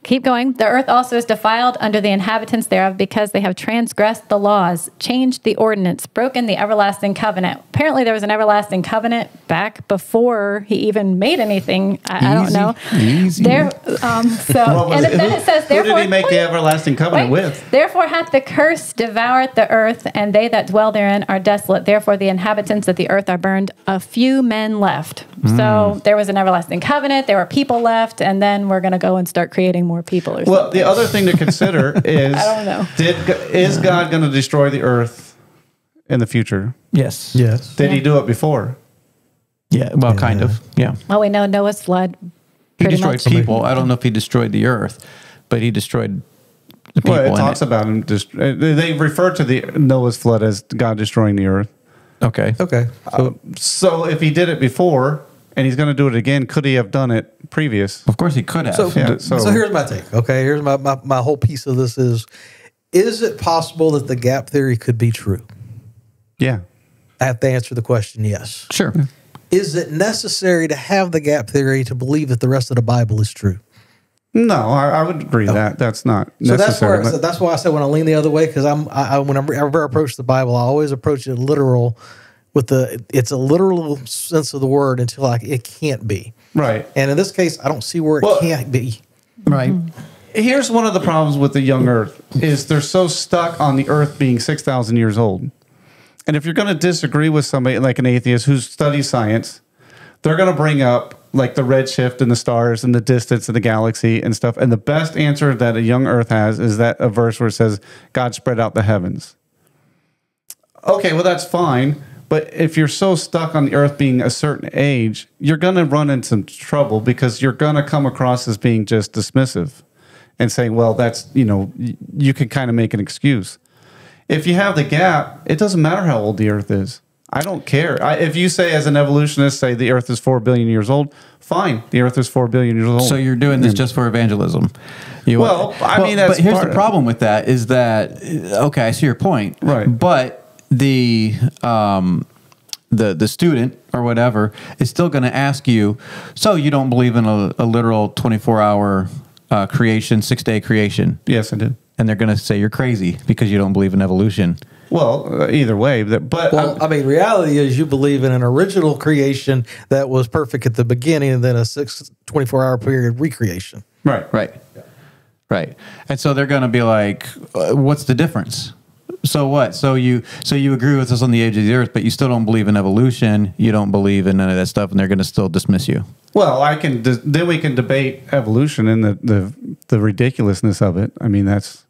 Speaker 4: Keep going. The earth also is defiled under the inhabitants thereof because they have transgressed the laws, changed the ordinance, broken the everlasting covenant. Apparently there was an everlasting covenant back before he even made anything. I don't know.
Speaker 2: Easy.
Speaker 4: Then it says,
Speaker 1: who did he make the everlasting covenant with?
Speaker 4: Therefore hath the curse devoured the earth, and they that dwell therein are desolate. Therefore the inhabitants of the earth are burned. A few men left. So there was an everlasting covenant. There were people left, and then we're going to go and start creating more people or
Speaker 1: Well,
Speaker 4: something.
Speaker 1: the other thing to consider is
Speaker 4: I don't know.
Speaker 1: Is God going to destroy the earth in the future?
Speaker 2: Yes.
Speaker 3: Yes.
Speaker 1: Did he do it before?
Speaker 2: Yeah. Well, kind of. Yeah.
Speaker 4: Well, we know Noah's flood.
Speaker 2: He
Speaker 4: pretty
Speaker 2: destroyed
Speaker 4: much.
Speaker 2: people. I don't know if he destroyed the earth, but he destroyed the people.
Speaker 1: Well, it
Speaker 2: in
Speaker 1: talks about him. They refer to the Noah's flood as God destroying the earth.
Speaker 2: Okay.
Speaker 3: Okay.
Speaker 1: So if he did it before and he's going to do it again, could he have done it previous?
Speaker 2: Of course he could have.
Speaker 3: So here's my take. Okay, here's my whole piece of this is it possible that the gap theory could be true?
Speaker 1: Yeah.
Speaker 3: I have to answer the question yes.
Speaker 2: Sure.
Speaker 3: Is it necessary to have the gap theory to believe that the rest of the Bible is true?
Speaker 1: No, I would agree that that's not
Speaker 3: So
Speaker 1: necessary.
Speaker 3: that's why I said when I lean the other way, because whenever I approach the Bible, I always approach it literal with it's a literal sense of the word until it can't be.
Speaker 1: Right.
Speaker 3: And in this case, I don't see where it can't be.
Speaker 2: Right.
Speaker 1: Here's one of the problems with the young earth is they're so stuck on the earth being 6,000 years old. And if you're going to disagree with somebody like an atheist who studies science, they're going to bring up like the redshift and the stars and the distance of the galaxy and stuff. And the best answer that a young earth has is that a verse where it says, God spread out the heavens. Okay, well, that's fine. But if you're so stuck on the earth being a certain age, you're going to run into some trouble because you're going to come across as being just dismissive and saying, well, that's, you can kind of make an excuse. If you have the gap, it doesn't matter how old the earth is. I don't care. If you say as an evolutionist, say the earth is 4 billion years old, fine. The earth is 4 billion years old.
Speaker 2: So you're doing this just for evangelism.
Speaker 1: That's
Speaker 2: but here's the problem with that is that, okay, I see your point.
Speaker 1: Right.
Speaker 2: But the student or whatever is still going to ask you, so you don't believe in a literal 24-hour creation, 6-day creation?
Speaker 1: Yes, I do.
Speaker 2: And they're going to say you're crazy because you don't believe in evolution.
Speaker 1: Well, either way,
Speaker 3: reality is you believe in an original creation that was perfect at the beginning and then a 24-hour period recreation.
Speaker 1: Right.
Speaker 2: And so they're going to be like, what's the difference? So what? So you agree with us on the age of the earth, but you still don't believe in evolution. You don't believe in none of that stuff, and they're going to still dismiss you.
Speaker 1: Well, then we can debate evolution and the ridiculousness of it. I mean, that's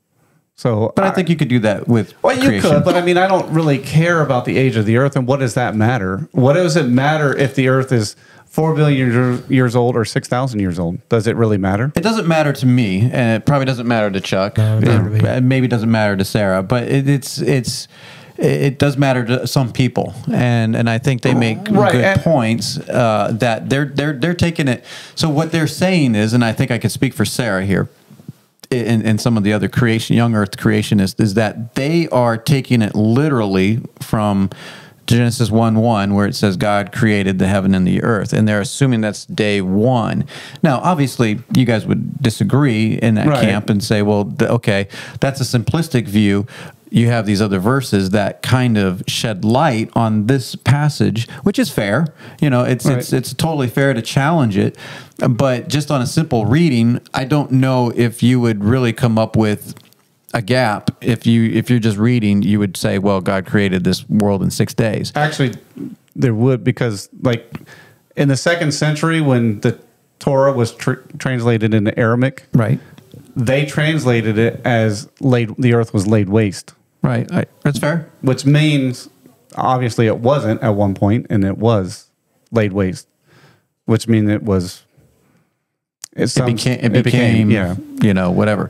Speaker 1: so.
Speaker 2: But I think you could do that with creation.
Speaker 1: You could, but I mean, I don't really care about the age of the earth, and what does that matter? What does it matter if the earth is 4 billion years old or 6,000 years old? Does it really matter?
Speaker 2: It doesn't matter to me, and it probably doesn't matter to Chuck. It maybe doesn't matter to Sarah, but it does matter to some people, and I think they make good points that they're taking it. So what they're saying is, and I think I could speak for Sarah here, and some of the other young Earth creationists, is that they are taking it literally from Genesis 1:1, where it says God created the heaven and the earth, and they're assuming that's day one. Now, obviously, you guys would disagree in that camp and say, well, okay, that's a simplistic view. You have these other verses that kind of shed light on this passage, which is fair. It's totally fair to challenge it. But just on a simple reading, I don't know if you would really come up with a gap. If you're just reading, you would say, well, God created this world in 6 days.
Speaker 1: Actually, there would, because like in the 2nd century when the Torah was translated into Aramaic,
Speaker 2: right?
Speaker 1: They translated it as the earth was laid waste.
Speaker 2: Right. That's fair.
Speaker 1: Which means obviously it wasn't at one point, and it was laid waste, which means it was. It became whatever.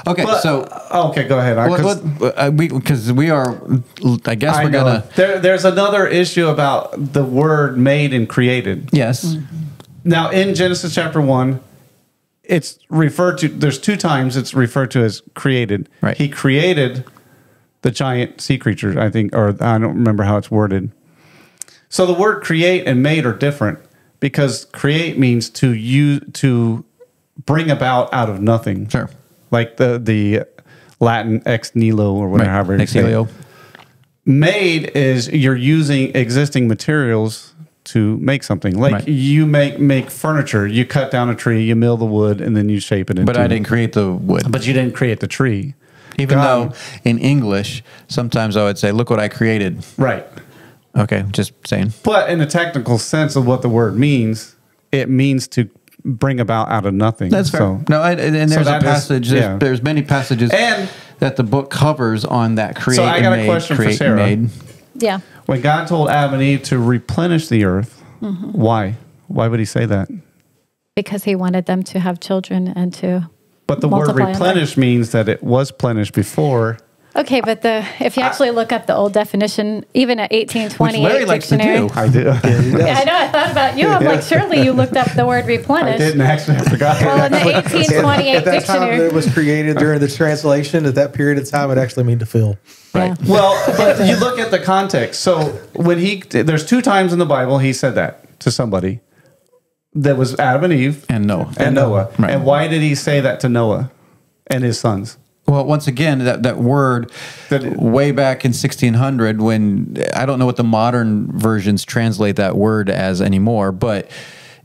Speaker 1: Okay, okay, go ahead.
Speaker 2: Because we are, I guess we're gonna.
Speaker 1: There's another issue about the word "made" and "created."
Speaker 2: Yes.
Speaker 1: Now, in Genesis chapter 1, it's referred to. There's 2 times it's referred to as created.
Speaker 2: Right.
Speaker 1: He created the giant sea creatures, I think, or I don't remember how it's worded. So the word "create" and "made" are different, because create means to bring about out of nothing.
Speaker 2: Sure.
Speaker 1: Like the Latin ex nihilo or whatever. however you
Speaker 2: Ex
Speaker 1: say it.
Speaker 2: nihilo.
Speaker 1: Made is you're using existing materials to make something. Like
Speaker 2: Right.
Speaker 1: you make furniture. You cut down a tree, you mill the wood, and then you shape it into.
Speaker 2: But I didn't create the wood.
Speaker 1: But you didn't create the tree.
Speaker 2: Even
Speaker 1: God-
Speaker 2: though in English, sometimes I would say, look what I created.
Speaker 1: Right.
Speaker 2: Okay, just saying.
Speaker 1: But in a technical sense of what the word means, it means to bring about out of nothing.
Speaker 2: That's fair.
Speaker 1: So,
Speaker 2: No, and there's a
Speaker 1: that is-
Speaker 2: passage.
Speaker 1: yeah.
Speaker 2: There's many passages
Speaker 1: And-
Speaker 2: that the book covers on that create
Speaker 1: So I got
Speaker 2: and
Speaker 1: a
Speaker 2: made,
Speaker 1: question for
Speaker 2: create
Speaker 1: Sarah.
Speaker 2: and made.
Speaker 4: Yeah.
Speaker 1: when God told Adam and Eve to replenish the earth, why? Why would he say that?
Speaker 4: Because he wanted them to have children and to.
Speaker 1: But the word
Speaker 4: Multiply and
Speaker 1: replenish means that it was plenished before.
Speaker 4: Okay, but if you actually look up the old definition, even at
Speaker 2: Which
Speaker 4: 1828
Speaker 2: Larry likes to
Speaker 4: dictionary.
Speaker 2: do.
Speaker 1: I did.
Speaker 4: Yeah, I know. I thought about you. I'm like, surely you looked up the word
Speaker 1: I
Speaker 4: replenish.
Speaker 1: didn't actually. I forgot.
Speaker 4: Well, in the 1828
Speaker 3: At that time
Speaker 4: dictionary.
Speaker 3: that it was created during the translation, at that period of time, it actually meant to fill.
Speaker 4: Yeah.
Speaker 1: Well, but you look at the context. So when there's 2 times in the Bible he said that to somebody. That was Adam and Eve
Speaker 2: And Noah.
Speaker 1: and Noah.
Speaker 2: Right.
Speaker 1: And why did he say that to Noah and his sons?
Speaker 2: Well, once again, that word way back in 1600, when I don't know what the modern versions translate that word as anymore, but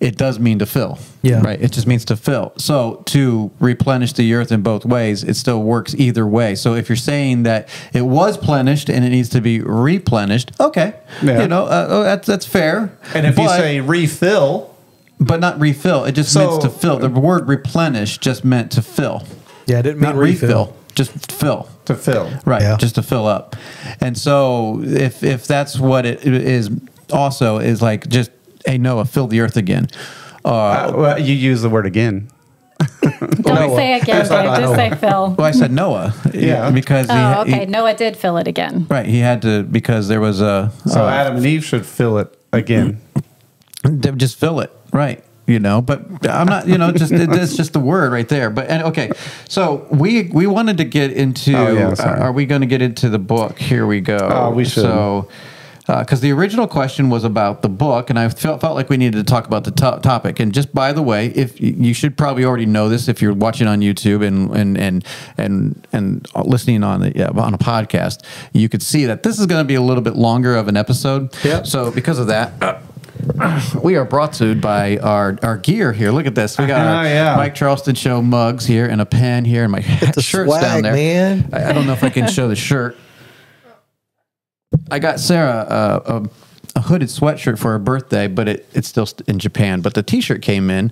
Speaker 2: it does mean to fill.
Speaker 3: Yeah.
Speaker 2: Right. It just means to fill. So to replenish the earth in both ways, it still works either way. So if you're saying that it was plenished and it needs to be replenished, okay.
Speaker 1: Yeah.
Speaker 2: You know, that's fair.
Speaker 1: And if you
Speaker 2: But-
Speaker 1: say refill,
Speaker 2: but not refill, it just means to fill. The word replenish just meant to fill.
Speaker 3: Yeah, it didn't mean
Speaker 2: Not refill, just fill.
Speaker 1: to fill.
Speaker 2: Right,
Speaker 3: Yeah.
Speaker 2: just to fill up. And so if that's what it is also is like just, hey, Noah, fill the earth again.
Speaker 1: Well, you use the word again.
Speaker 4: Don't say again, Dave. Just say Phil.
Speaker 2: Well, I said Noah.
Speaker 1: Yeah.
Speaker 2: Because
Speaker 4: Oh, okay. Noah did fill it again.
Speaker 2: right, he had to, because there was a,
Speaker 1: So Adam and Eve should fill it again.
Speaker 2: just fill it. Right. You know, but I'm not, you know, it's just the word right there. But okay, so we wanted to get into,
Speaker 1: Oh, yeah, sorry.
Speaker 2: are we going to get into the book? Here we go.
Speaker 1: Oh, we should.
Speaker 2: So, because the original question was about the book, and I felt like we needed to talk about the topic. And just by the way, if you should probably already know this if you're watching on YouTube and listening on a podcast, you could see that this is going to be a little bit longer of an episode.
Speaker 3: Yep.
Speaker 2: So because of that. We are brought to you by our gear here. Look at this. We got our Mike Charleston Show mugs here and a pen here and my shirt's
Speaker 3: swag,
Speaker 2: down there.
Speaker 3: man.
Speaker 2: I don't know if I can show the shirt. I got Sarah a hooded sweatshirt for her birthday, but it's still in Japan. But the T-shirt came in,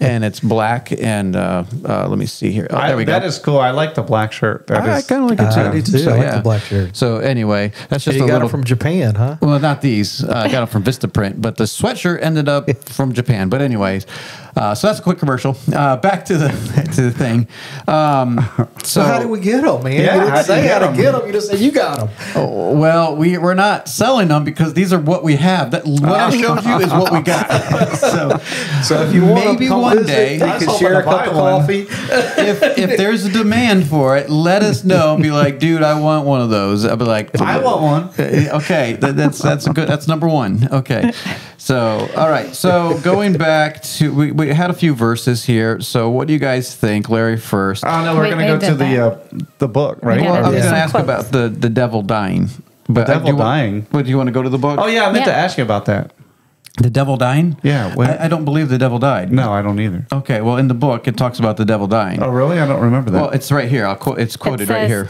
Speaker 2: and it's black. And let me see here. Oh, there we go.
Speaker 1: That is cool. I like the black shirt.
Speaker 2: I kind of like it too.
Speaker 3: I do too.
Speaker 2: So,
Speaker 3: I like the black shirt.
Speaker 2: So anyway, that's just
Speaker 3: You
Speaker 2: a
Speaker 3: got
Speaker 2: little
Speaker 3: it from Japan, huh?
Speaker 2: well, not these. I got them from Vistaprint, but the sweatshirt ended up from Japan. But anyways, so that's a quick commercial. Back to the thing.
Speaker 3: So how did we get them, man?
Speaker 1: Yeah,
Speaker 3: you didn't
Speaker 1: how'd
Speaker 3: say
Speaker 1: you get
Speaker 3: how to
Speaker 1: 'em?
Speaker 3: get them. You just said you got them.
Speaker 2: Oh, well, we're not selling them because these are what we have. What I showed you is what we got. So
Speaker 3: if you want
Speaker 2: maybe
Speaker 3: them, come
Speaker 2: one
Speaker 3: visit.
Speaker 2: day,
Speaker 3: You
Speaker 1: I was
Speaker 3: can
Speaker 1: hoping
Speaker 3: share a
Speaker 1: to buy
Speaker 3: cup of
Speaker 1: one.
Speaker 3: coffee.
Speaker 2: if there's a demand for it, let us know and be like, dude, I want one of those. I'll be like,
Speaker 1: I want one.
Speaker 2: Okay, that's good. That's number one. Okay, so all right. So going back to we had a few verses here. So what do you guys think, Larry? First,
Speaker 1: Oh no, we're
Speaker 4: We
Speaker 1: going to go to
Speaker 4: did
Speaker 1: the book, right?
Speaker 4: Yeah.
Speaker 2: well, I was
Speaker 4: Yeah.
Speaker 2: going to ask
Speaker 4: Quotes.
Speaker 2: about the devil dying. But
Speaker 1: The devil
Speaker 2: do you want-
Speaker 1: dying?
Speaker 2: But do you want to go to the book?
Speaker 1: Oh yeah, I meant to
Speaker 4: Yeah.
Speaker 1: ask you about that.
Speaker 2: The devil dying?
Speaker 1: Yeah, when-
Speaker 2: I don't believe the devil died.
Speaker 1: No, I don't either.
Speaker 2: Okay, well, in the book, it talks about the devil dying.
Speaker 1: Oh really? I don't remember that.
Speaker 2: Well, it's right here. It's quoted right here.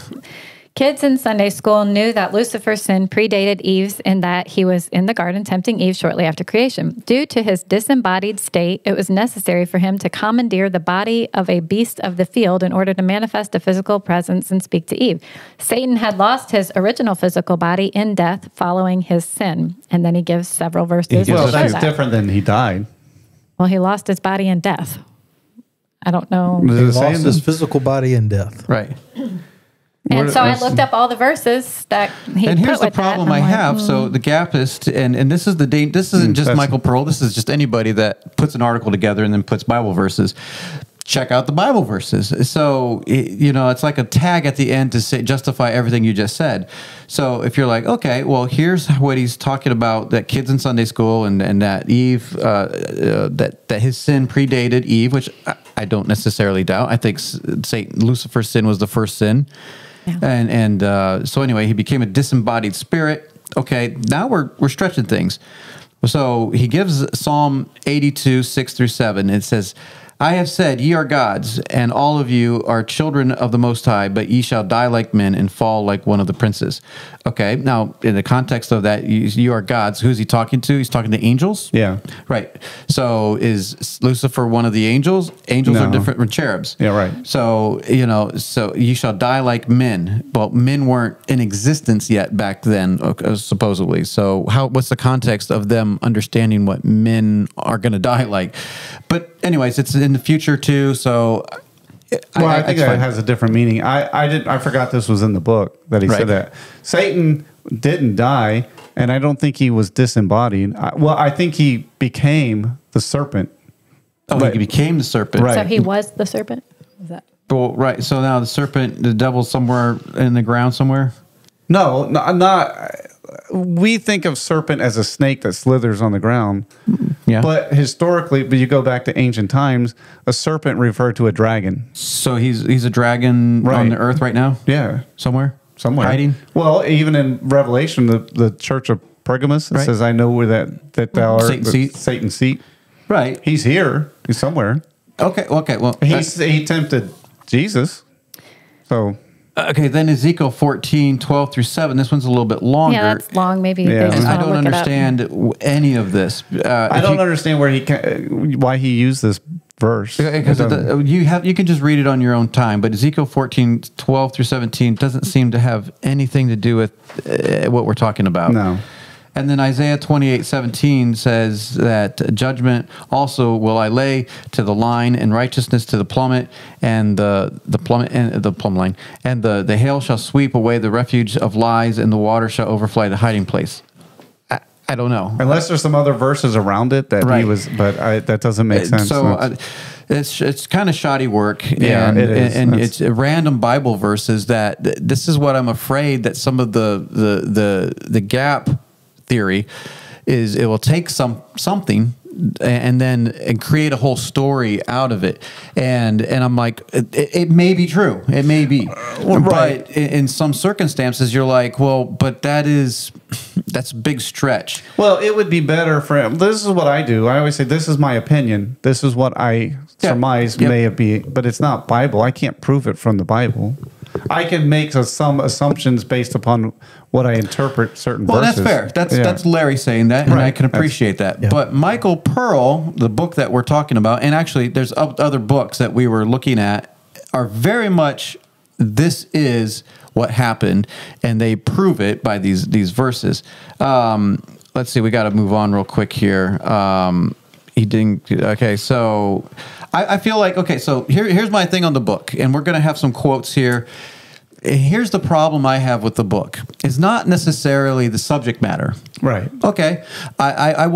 Speaker 4: Kids in Sunday school knew that Lucifer's sin predated Eve's in that he was in the garden tempting Eve shortly after creation. Due to his disembodied state, it was necessary for him to commandeer the body of a beast of the field in order to manifest a physical presence and speak to Eve. Satan had lost his original physical body in death following his sin. And then he gives several verses.
Speaker 2: gives
Speaker 1: well,
Speaker 4: to show
Speaker 1: that's
Speaker 4: that.
Speaker 1: different than he died.
Speaker 4: Well, he lost his body in death. I don't know.
Speaker 1: Does
Speaker 3: He
Speaker 1: it say
Speaker 3: lost
Speaker 1: in
Speaker 3: his
Speaker 1: the-
Speaker 3: physical body in death.
Speaker 2: Right.
Speaker 4: And so I
Speaker 1: that's-
Speaker 4: looked up all the verses that he
Speaker 2: And
Speaker 4: put
Speaker 2: here's the
Speaker 4: with that,
Speaker 2: problem
Speaker 4: and
Speaker 2: I
Speaker 4: I'm like,
Speaker 2: have. So the Gapist, and this is this isn't just
Speaker 1: that's-
Speaker 2: Michael Pearl. This is just anybody that puts an article together and then puts Bible verses. Check out the Bible verses. So it's like a tag at the end to say justify everything you just said. So if you're like, okay, well, here's what he's talking about: that kids in Sunday school and that Eve, that his sin predated Eve, which I don't necessarily doubt. I think Lucifer's sin was the first sin.
Speaker 4: Yeah.
Speaker 2: And so anyway, he became a disembodied spirit. Okay, now we're stretching things. So he gives Psalm 82, 6 through 7. It says, I have said, ye are gods, and all of you are children of the Most High, but ye shall die like men and fall like one of the princes. Okay, now in the context of that, you are gods. Who's he talking to? He's talking to angels?
Speaker 1: Yeah.
Speaker 2: Right. So is Lucifer one of the angels? Angels are different from cherubs.
Speaker 1: Yeah, right.
Speaker 2: So, so you shall die like men. Well, men weren't in existence yet back then, supposedly. So what's the context of them understanding what men are going to die like? But anyways, it's in the future too. So,
Speaker 1: I think that has a different meaning. I forgot this was in the book that he said that Satan didn't die, and I don't think he was disembodied. I think he became the serpent.
Speaker 2: Oh, he became the serpent.
Speaker 1: Right.
Speaker 4: So he was the serpent? Is that?
Speaker 2: Well, right. So now the devil's somewhere in the ground somewhere?
Speaker 1: No, not. We think of serpent as a snake that slithers on the ground.
Speaker 2: Yeah.
Speaker 1: But historically, you go back to ancient times, a serpent referred to a dragon.
Speaker 2: So he's a dragon on the earth right now?
Speaker 1: Yeah.
Speaker 2: Somewhere?
Speaker 1: Hiding. Well, even in Revelation, the church of Pergamos, it says, I know where that thou art. Satan's seat.
Speaker 2: Right.
Speaker 1: He's here. He's somewhere.
Speaker 2: Okay. Well,
Speaker 1: he tempted Jesus. So.
Speaker 2: Okay, then Ezekiel 14, 12 through 7. This one's a little bit longer.
Speaker 4: Yeah, that's long. Maybe
Speaker 1: Yeah.
Speaker 4: they just
Speaker 2: I
Speaker 4: want to
Speaker 2: don't
Speaker 4: look it up.
Speaker 2: understand any of this.
Speaker 1: I don't understand why he used this verse.
Speaker 2: Because you can just read it on your own time. But Ezekiel 14, 12 through 17 doesn't seem to have anything to do with what we're talking about.
Speaker 1: No.
Speaker 2: And then Isaiah 28, 17 says that judgment also will I lay to the line, and righteousness to the plummet, and the plummet and the plumb line, and the hail shall sweep away the refuge of lies, and the water shall overflow the hiding place. I don't know.
Speaker 1: Unless there's some other verses around it that he was, but that doesn't make sense.
Speaker 2: So it's kind of shoddy work.
Speaker 1: Yeah,
Speaker 2: and,
Speaker 1: it is.
Speaker 2: And it's random Bible verses that this is what I'm afraid that some of the gap theory is it will take something and create a whole story out of it, and I'm like, it may be true, it may be,
Speaker 1: right.
Speaker 2: But in some circumstances you're like, well, but that's a big stretch.
Speaker 1: Well, it would be better for him. This is what I do. I always say, this is my opinion. This is what I surmise may be, but it's not Bible. I can't prove it from the Bible. I can make some assumptions based upon what I interpret certain verses.
Speaker 2: That's fair. That's Larry saying that, and I can appreciate that.
Speaker 3: Yeah.
Speaker 2: But Michael Pearl, the book that we're talking about, and actually there's other books that we were looking at, are very much, this is what happened, and they prove it by these verses. Let's see, we got to move on real quick here. He didn't. Okay, so I feel like, okay, so here's my thing on the book, and we're going to have some quotes here. Here's the problem I have with the book. It's not necessarily the subject matter.
Speaker 1: Right.
Speaker 2: Okay. I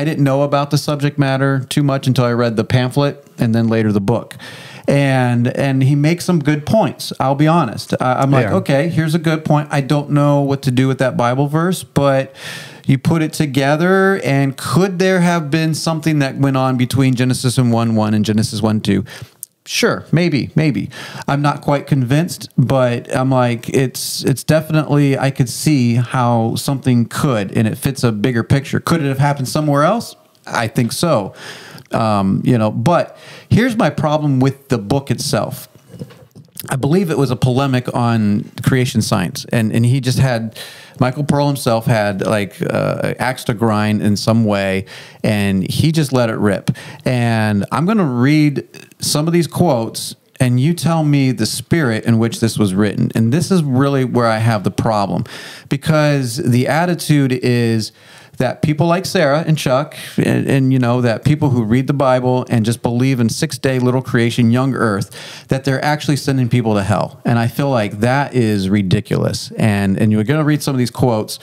Speaker 2: didn't know about the subject matter too much until I read the pamphlet and then later the book. And he makes some good points. I'll be honest. I'm like, okay, here's a good point. I don't know what to do with that Bible verse, but you put it together, and could there have been something that went on between Genesis 1:1 and Genesis 1:2? Sure, maybe. I'm not quite convinced, but I'm like, it's definitely, I could see how something could, and it fits a bigger picture. Could it have happened somewhere else? I think so. But here's my problem with the book itself. I believe it was a polemic on creation science, and he just had, Michael Pearl himself had like axe to grind in some way, and he just let it rip. And I'm going to read some of these quotes, and you tell me the spirit in which this was written. And this is really where I have the problem, because the attitude is that people like Sarah and Chuck and that people who read the Bible and just believe in 6-day little creation, young earth, that they're actually sending people to hell. And I feel like that is ridiculous. And you're going to read some of these quotes.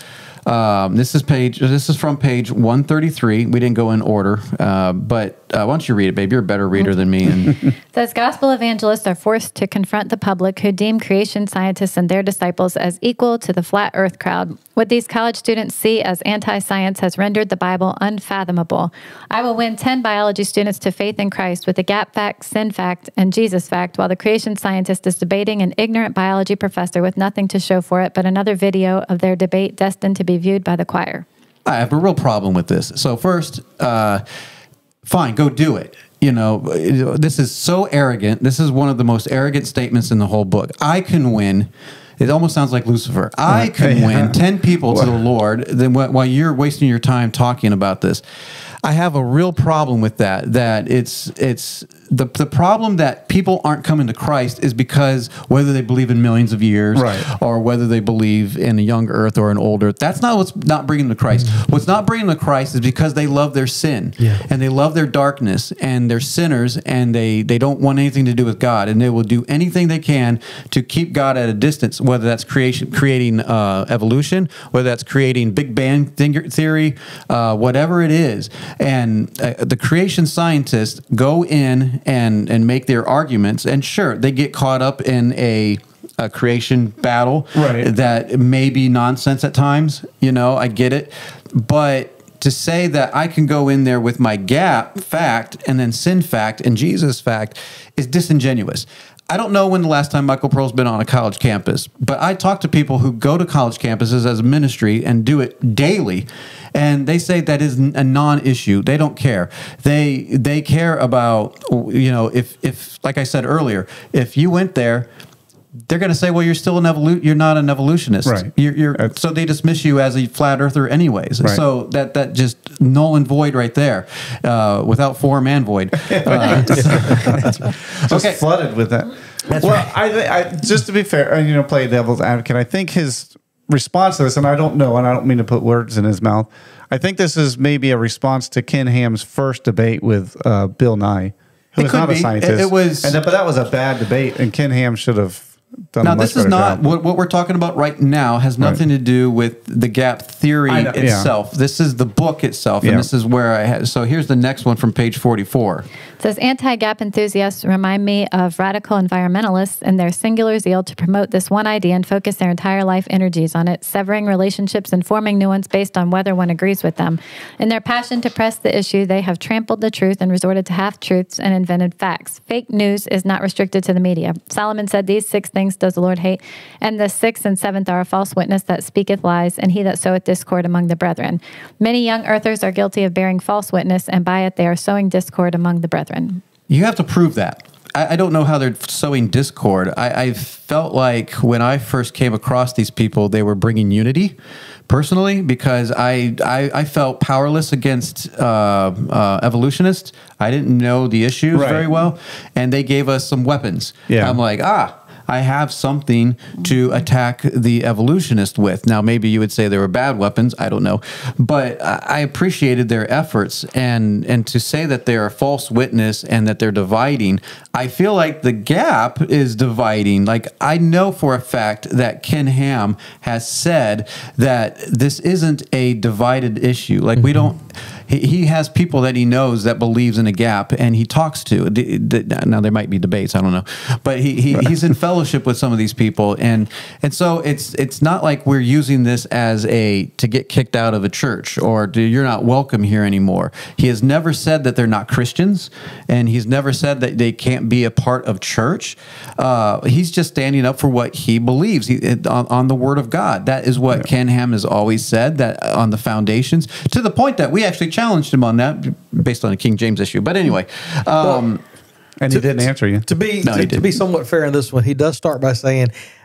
Speaker 2: This is from page 133. We didn't go in order, but why don't you read it, babe? You're a better reader than me. And
Speaker 4: It says gospel evangelists are forced to confront the public who deem creation scientists and their disciples as equal to the flat earth crowd. What these college students see as anti-science has rendered the Bible unfathomable. I will win 10 biology students to faith in Christ with the gap fact, sin fact, and Jesus fact, while the creation scientist is debating an ignorant biology professor with nothing to show for it but another video of their debate destined to be viewed by the choir.
Speaker 2: I have a real problem with this. So first, fine, go do it. You know, this is so arrogant. This is one of the most arrogant statements in the whole book. I can win. It almost sounds like Lucifer. I can win 10 people to the Lord then while you're wasting your time talking about this. I have a real problem with that. That it's the problem that people aren't coming to Christ is because whether they believe in millions of years, or whether they believe in a young earth or an old earth, that's not what's not bringing them to Christ. What's not bringing them to Christ is because they love their sin and they love their darkness and they're sinners and they don't want anything to do with God, and they will do anything they can to keep God at a distance, whether that's creating evolution, whether that's creating Big Bang theory, whatever it is. And the creation scientists go in and make their arguments, and sure, they get caught up in a creation battle that may be nonsense at times. You know, I get it, but to say that I can go in there with my gap fact and then sin fact and Jesus fact is disingenuous. I don't know when the last time Michael Pearl's been on a college campus, but I talk to people who go to college campuses as a ministry and do it daily, and they say that is a non-issue. They don't care. They care about, you know, if like I said earlier, if you went there, they're going to say, well, you're still you're not an evolutionist. Right. So they dismiss you as a flat earther anyways. Right. So that just null and void right there, without form and void.
Speaker 1: Just flooded with that. Well, I just to be fair, you know, play devil's advocate, I think his response to this, and I don't know, and I don't mean to put words in his mouth, I think this is maybe a response to Ken Ham's first debate with Bill Nye, who was not a scientist.
Speaker 2: It was,
Speaker 1: but that was a bad debate, and Ken Ham should have done
Speaker 2: now,
Speaker 1: a much
Speaker 2: this is not
Speaker 1: job.
Speaker 2: what we're talking about right now. Has nothing to do with the gap theory itself. This is the book itself, and this is where I had. So here's the next one from page 44.
Speaker 4: It says, anti-gap enthusiasts remind me of radical environmentalists and their singular zeal to promote this one idea and focus their entire life energies on it, severing relationships and forming new ones based on whether one agrees with them. In their passion to press the issue, they have trampled the truth and resorted to half-truths and invented facts. Fake news is not restricted to the media. Solomon said, these 6 things does the Lord hate, and the 6th and 7th are a false witness that speaketh lies, and he that soweth discord among the brethren. Many young earthers are guilty of bearing false witness, and by it they are sowing discord among the brethren.
Speaker 2: You have to prove that. I don't know how they're sowing discord. I felt like when I first came across these people, they were bringing unity, personally, because I felt powerless against evolutionists. I didn't know the issues very well, and they gave us some weapons. I'm like, I have something to attack the evolutionist with. Now, maybe you would say they were bad weapons. I don't know. But I appreciated their efforts. And to say that they're a false witness and that they're dividing, I feel like the gap is dividing. Like, I know for a fact that Ken Ham has said that this isn't a divided issue. Like, we don't... He has people that he knows that believes in a gap, and he talks to. Now there might be debates, I don't know, but he's in fellowship with some of these people, and so it's not like we're using this as to get kicked out of a church or you're not welcome here anymore. He has never said that they're not Christians, and he's never said that they can't be a part of church. He's just standing up for what he believes on the Word of God. That is what Ken Ham has always said, that on the foundations, to the point that we actually challenged him on that based on a King James issue. But anyway,
Speaker 1: and he didn't answer you.
Speaker 3: To be somewhat fair in this one, he does start by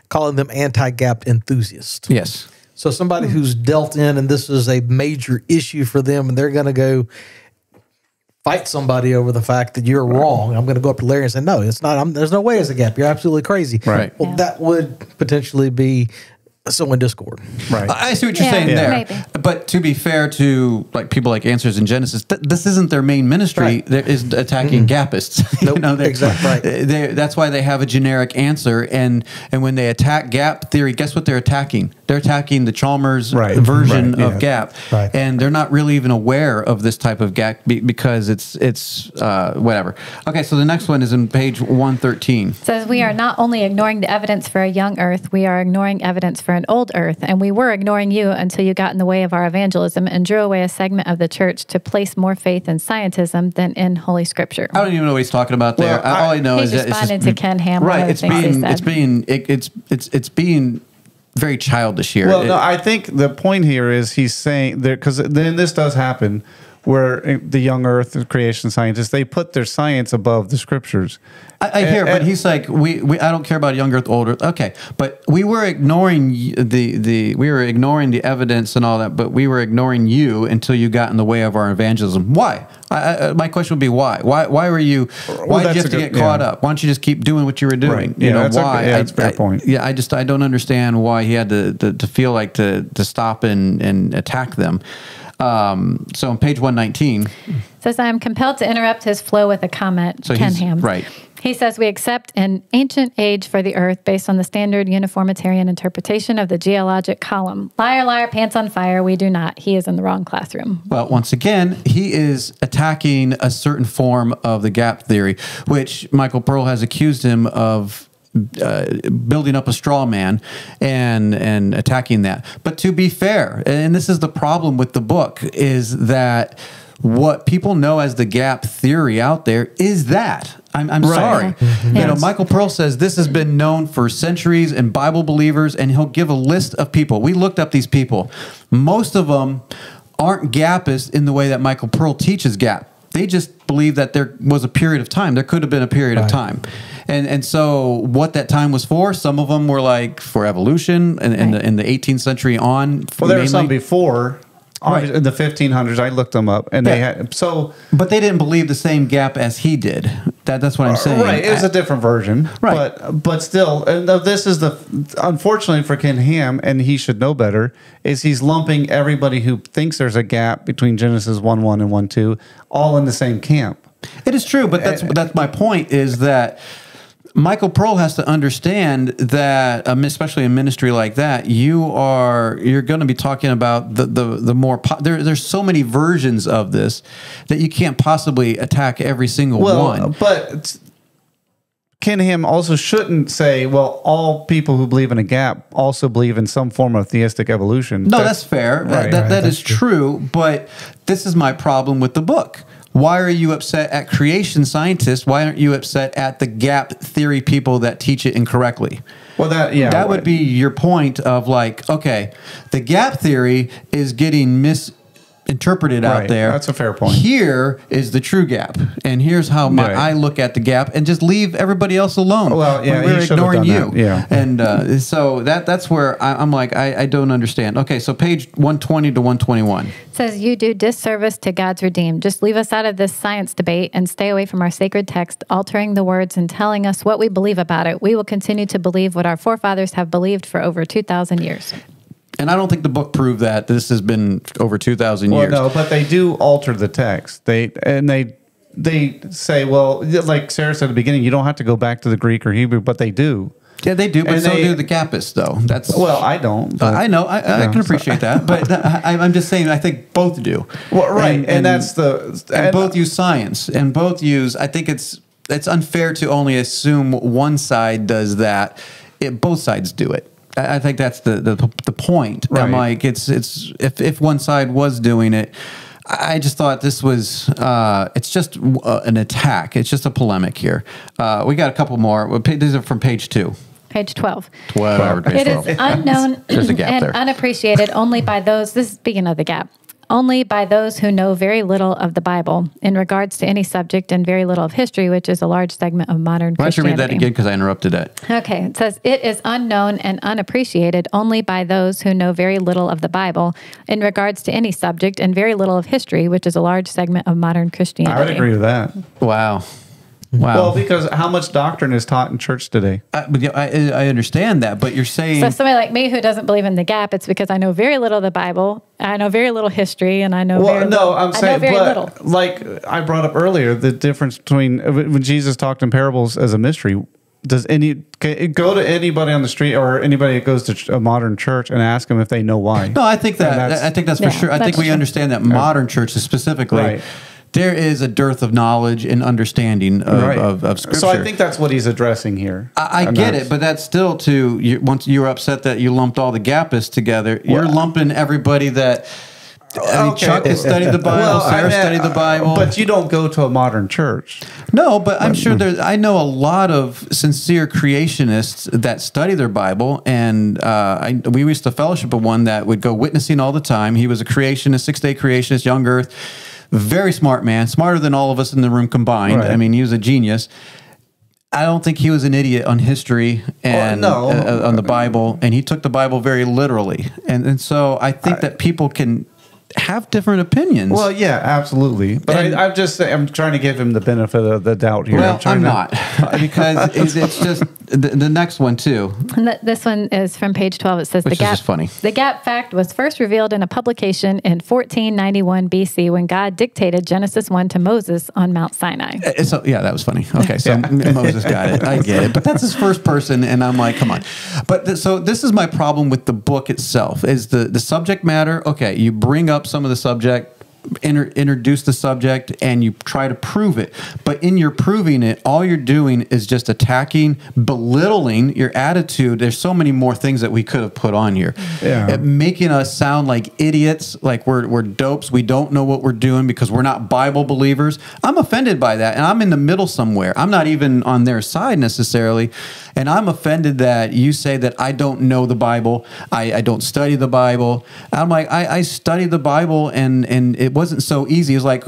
Speaker 3: calling them anti-gap enthusiasts.
Speaker 2: Yes.
Speaker 3: So somebody who's dealt in, and this is a major issue for them, and they're going to go fight somebody over the fact that you're wrong. I'm going to go up to Larry and say, no, it's not. There's no way it's a gap. You're absolutely crazy.
Speaker 2: Right.
Speaker 3: Well, that would potentially be sowing discord.
Speaker 1: Right.
Speaker 2: I see what you're
Speaker 4: Yeah,
Speaker 2: saying there.
Speaker 4: maybe.
Speaker 2: But to be fair to like people like Answers in Genesis, this isn't their main ministry.
Speaker 3: Right.
Speaker 2: There is attacking Gapists.
Speaker 3: Nope, exactly right.
Speaker 2: That's why they have a generic answer. And when they attack gap theory, guess what they're attacking? They're attacking the Chalmers version
Speaker 1: Right,
Speaker 2: of
Speaker 1: yeah.
Speaker 2: gap.
Speaker 3: Right.
Speaker 2: And they're not really even aware of this type of gap because it's whatever. Okay, so the next one is in page 113.
Speaker 4: It says, we are not only ignoring the evidence for a young earth, we are ignoring evidence for an old earth. And we were ignoring you until you got in the way of our evangelism and drew away a segment of the church to place more faith in scientism than in Holy Scripture.
Speaker 2: I don't even know what he's talking about there.
Speaker 1: Well,
Speaker 2: all I know
Speaker 4: He's
Speaker 2: is that
Speaker 4: responding to Ken Ham. one of
Speaker 2: right.
Speaker 4: the
Speaker 2: It's
Speaker 4: things he said.
Speaker 2: it's being very childish here.
Speaker 1: Well, no, I think the point here is he's saying there, because then this does happen where the young earth creation scientists, they put their science above the scriptures.
Speaker 2: I hear, but he's like, we I don't care about young earth, old earth. Okay, but we were ignoring the evidence and all that, but we were ignoring you until you got in the way of our evangelism. Why? My question would be why? Why were you? Why did you have to get caught up? Why don't you just keep doing what you were doing?
Speaker 1: Right.
Speaker 2: You know
Speaker 1: that's
Speaker 2: why?
Speaker 1: that's a fair point.
Speaker 2: I don't understand why he had to feel like to stop and attack them. So on page 119,
Speaker 4: says, I am compelled to interrupt his flow with a comment.
Speaker 2: So
Speaker 4: Ken
Speaker 2: he's-
Speaker 4: Ham.
Speaker 2: right.
Speaker 4: He says, we accept an ancient age for the earth based on the standard uniformitarian interpretation of the geologic column. Liar, liar, pants on fire. We do not. He is in the wrong classroom.
Speaker 2: Well, once again, he is attacking a certain form of the gap theory, which Michael Pearl has accused him of building up a straw man and attacking that. But to be fair, and this is the problem with the book, is that what people know as the gap theory out there is that. I'm sorry.
Speaker 4: Mm-hmm.
Speaker 2: You know, Michael Pearl says this has been known for centuries in Bible believers, and he'll give a list of people. We looked up these people. Most of them aren't gapists in the way that Michael Pearl teaches gap. They just believe that there was a period of time. There could have been a period of time. And so what that time was for, some of them were like for evolution in the 18th century on.
Speaker 1: Well, there were some
Speaker 2: mainly.
Speaker 1: before.
Speaker 2: Right.
Speaker 1: In the 1500s, I looked them up, and they had so.
Speaker 2: But they didn't believe the same gap as he did. That's what I'm saying.
Speaker 1: Right, it was a different version,
Speaker 2: Right.
Speaker 1: But still, and this is unfortunately for Ken Ham, and he should know better. Is he's lumping everybody who thinks there's a gap between Genesis 1:1 and 1:2 all in the same camp.
Speaker 2: It is true, but that's my point. Is that Michael Pearl has to understand that, especially in ministry like that, you're going to be talking about the more there's so many versions of this that you can't possibly attack every single one.
Speaker 1: But Ken Ham also shouldn't say, well, all people who believe in a gap also believe in some form of theistic evolution.
Speaker 2: No, that's fair.
Speaker 1: Right.
Speaker 2: That is true. But this is my problem with the book. Why are you upset at creation scientists? Why aren't you upset at the gap theory people that teach it incorrectly?
Speaker 1: Well, that
Speaker 2: would be your point of like, okay, the gap theory is getting misinterpreted out
Speaker 1: Right.
Speaker 2: there.
Speaker 1: That's a fair point.
Speaker 2: Here is the true gap, and here's how I look at the gap, and just leave everybody else alone.
Speaker 1: Well, yeah,
Speaker 2: when we're
Speaker 1: he should have
Speaker 2: ignoring
Speaker 1: done
Speaker 2: you.
Speaker 1: that. Yeah.
Speaker 2: And so that's where I'm like, I don't understand. Okay, so page 120 to 121.
Speaker 4: It says, you do disservice to God's redeemed. Just leave us out of this science debate and stay away from our sacred text, altering the words and telling us what we believe about it. We will continue to believe what our forefathers have believed for over 2,000 years.
Speaker 2: And I don't think the book proved that. This has been over 2,000 years.
Speaker 1: Well, no, but they do alter the text. They say, well, like Sarah said at the beginning, you don't have to go back to the Greek or Hebrew, but they do.
Speaker 2: Yeah, they do, but
Speaker 1: And
Speaker 2: so
Speaker 1: they-
Speaker 2: do the Gapists, though. That's
Speaker 1: Well, I don't. But,
Speaker 2: I know. I can appreciate that, but I'm just saying. I think both do.
Speaker 1: Well, right, and that's the
Speaker 2: and both use science, and both use. I think it's unfair to only assume one side does that. Both sides do it. I think that's the point.
Speaker 1: Right.
Speaker 2: I'm like, it's if one side was doing it. I just thought this was, it's just an attack. It's just a polemic here. We got a couple more. These are from page 2.
Speaker 4: Page 12.
Speaker 2: 12.
Speaker 4: It is unknown
Speaker 2: There's a gap
Speaker 4: and
Speaker 2: there.
Speaker 4: unappreciated only by those, this is speaking of the gap, only by those who know very little of the Bible in regards to any subject and very little of history, which is a large segment of modern
Speaker 2: Why don't you read
Speaker 4: Christianity.
Speaker 2: that again, because I interrupted it.
Speaker 4: Okay, it says, it is unknown and unappreciated only by those who know very little of the Bible in regards to any subject and very little of history, which is a large segment of modern Christianity.
Speaker 1: I would agree with that.
Speaker 2: Wow. Wow.
Speaker 1: Well, because how much doctrine is taught in church today?
Speaker 2: I understand that, but you're saying...
Speaker 4: So somebody like me who doesn't believe in the gap, it's because I know very little of the Bible, I know very little history, and I know
Speaker 1: I'm saying,
Speaker 4: very little.
Speaker 1: Like I brought up earlier, the difference between when Jesus talked in parables as a mystery. Go to anybody on the street or anybody that goes to a modern church and ask them if they know why?
Speaker 2: No, I think that's for sure. I think we understand that modern churches specifically.
Speaker 1: Right.
Speaker 2: There is a dearth of knowledge and understanding of Scripture.
Speaker 1: So I think that's what he's addressing here.
Speaker 2: I get it, but that's still once you're upset that you lumped all the Gappists together, you're lumping everybody that... Chuck has studied the Bible. Sarah studied the Bible,
Speaker 1: but you don't go to a modern church.
Speaker 2: No, but I'm sure I know a lot of sincere creationists that study their Bible, and we used to fellowship with one that would go witnessing all the time. He was a creationist, 6-day creationist, young Earth, very smart man, smarter than all of us in the room combined. Right. I mean, he was a genius. I don't think he was an idiot on history and on the Bible, and he took the Bible very literally, and so I think that people can have different opinions.
Speaker 1: Well, yeah, absolutely. But I'm trying to give him the benefit of the doubt here.
Speaker 2: Well, I'm not because it's just the next one too.
Speaker 4: And this one is from page 12. It says
Speaker 2: Which is funny.
Speaker 4: The gap fact was first revealed in a publication in 1491 BC when God dictated Genesis 1 to Moses on Mount Sinai.
Speaker 2: So yeah, that was funny. Okay, so Moses got it. I get it. But that's his first person, and I'm like, come on. But so this is my problem with the book itself: is the subject matter. Okay, you bring up some of the subject, introduce the subject, and you try to prove it. But in your proving it, all you're doing is just attacking, belittling your attitude. There's so many more things that we could have put on here. Yeah. Making us sound like idiots, like we're dopes. We don't know what we're doing because we're not Bible believers. I'm offended by that, and I'm in the middle somewhere. I'm not even on their side necessarily. And I'm offended that you say that I don't know the Bible. I don't study the Bible. I'm like, I studied the Bible, and it wasn't so easy. It's like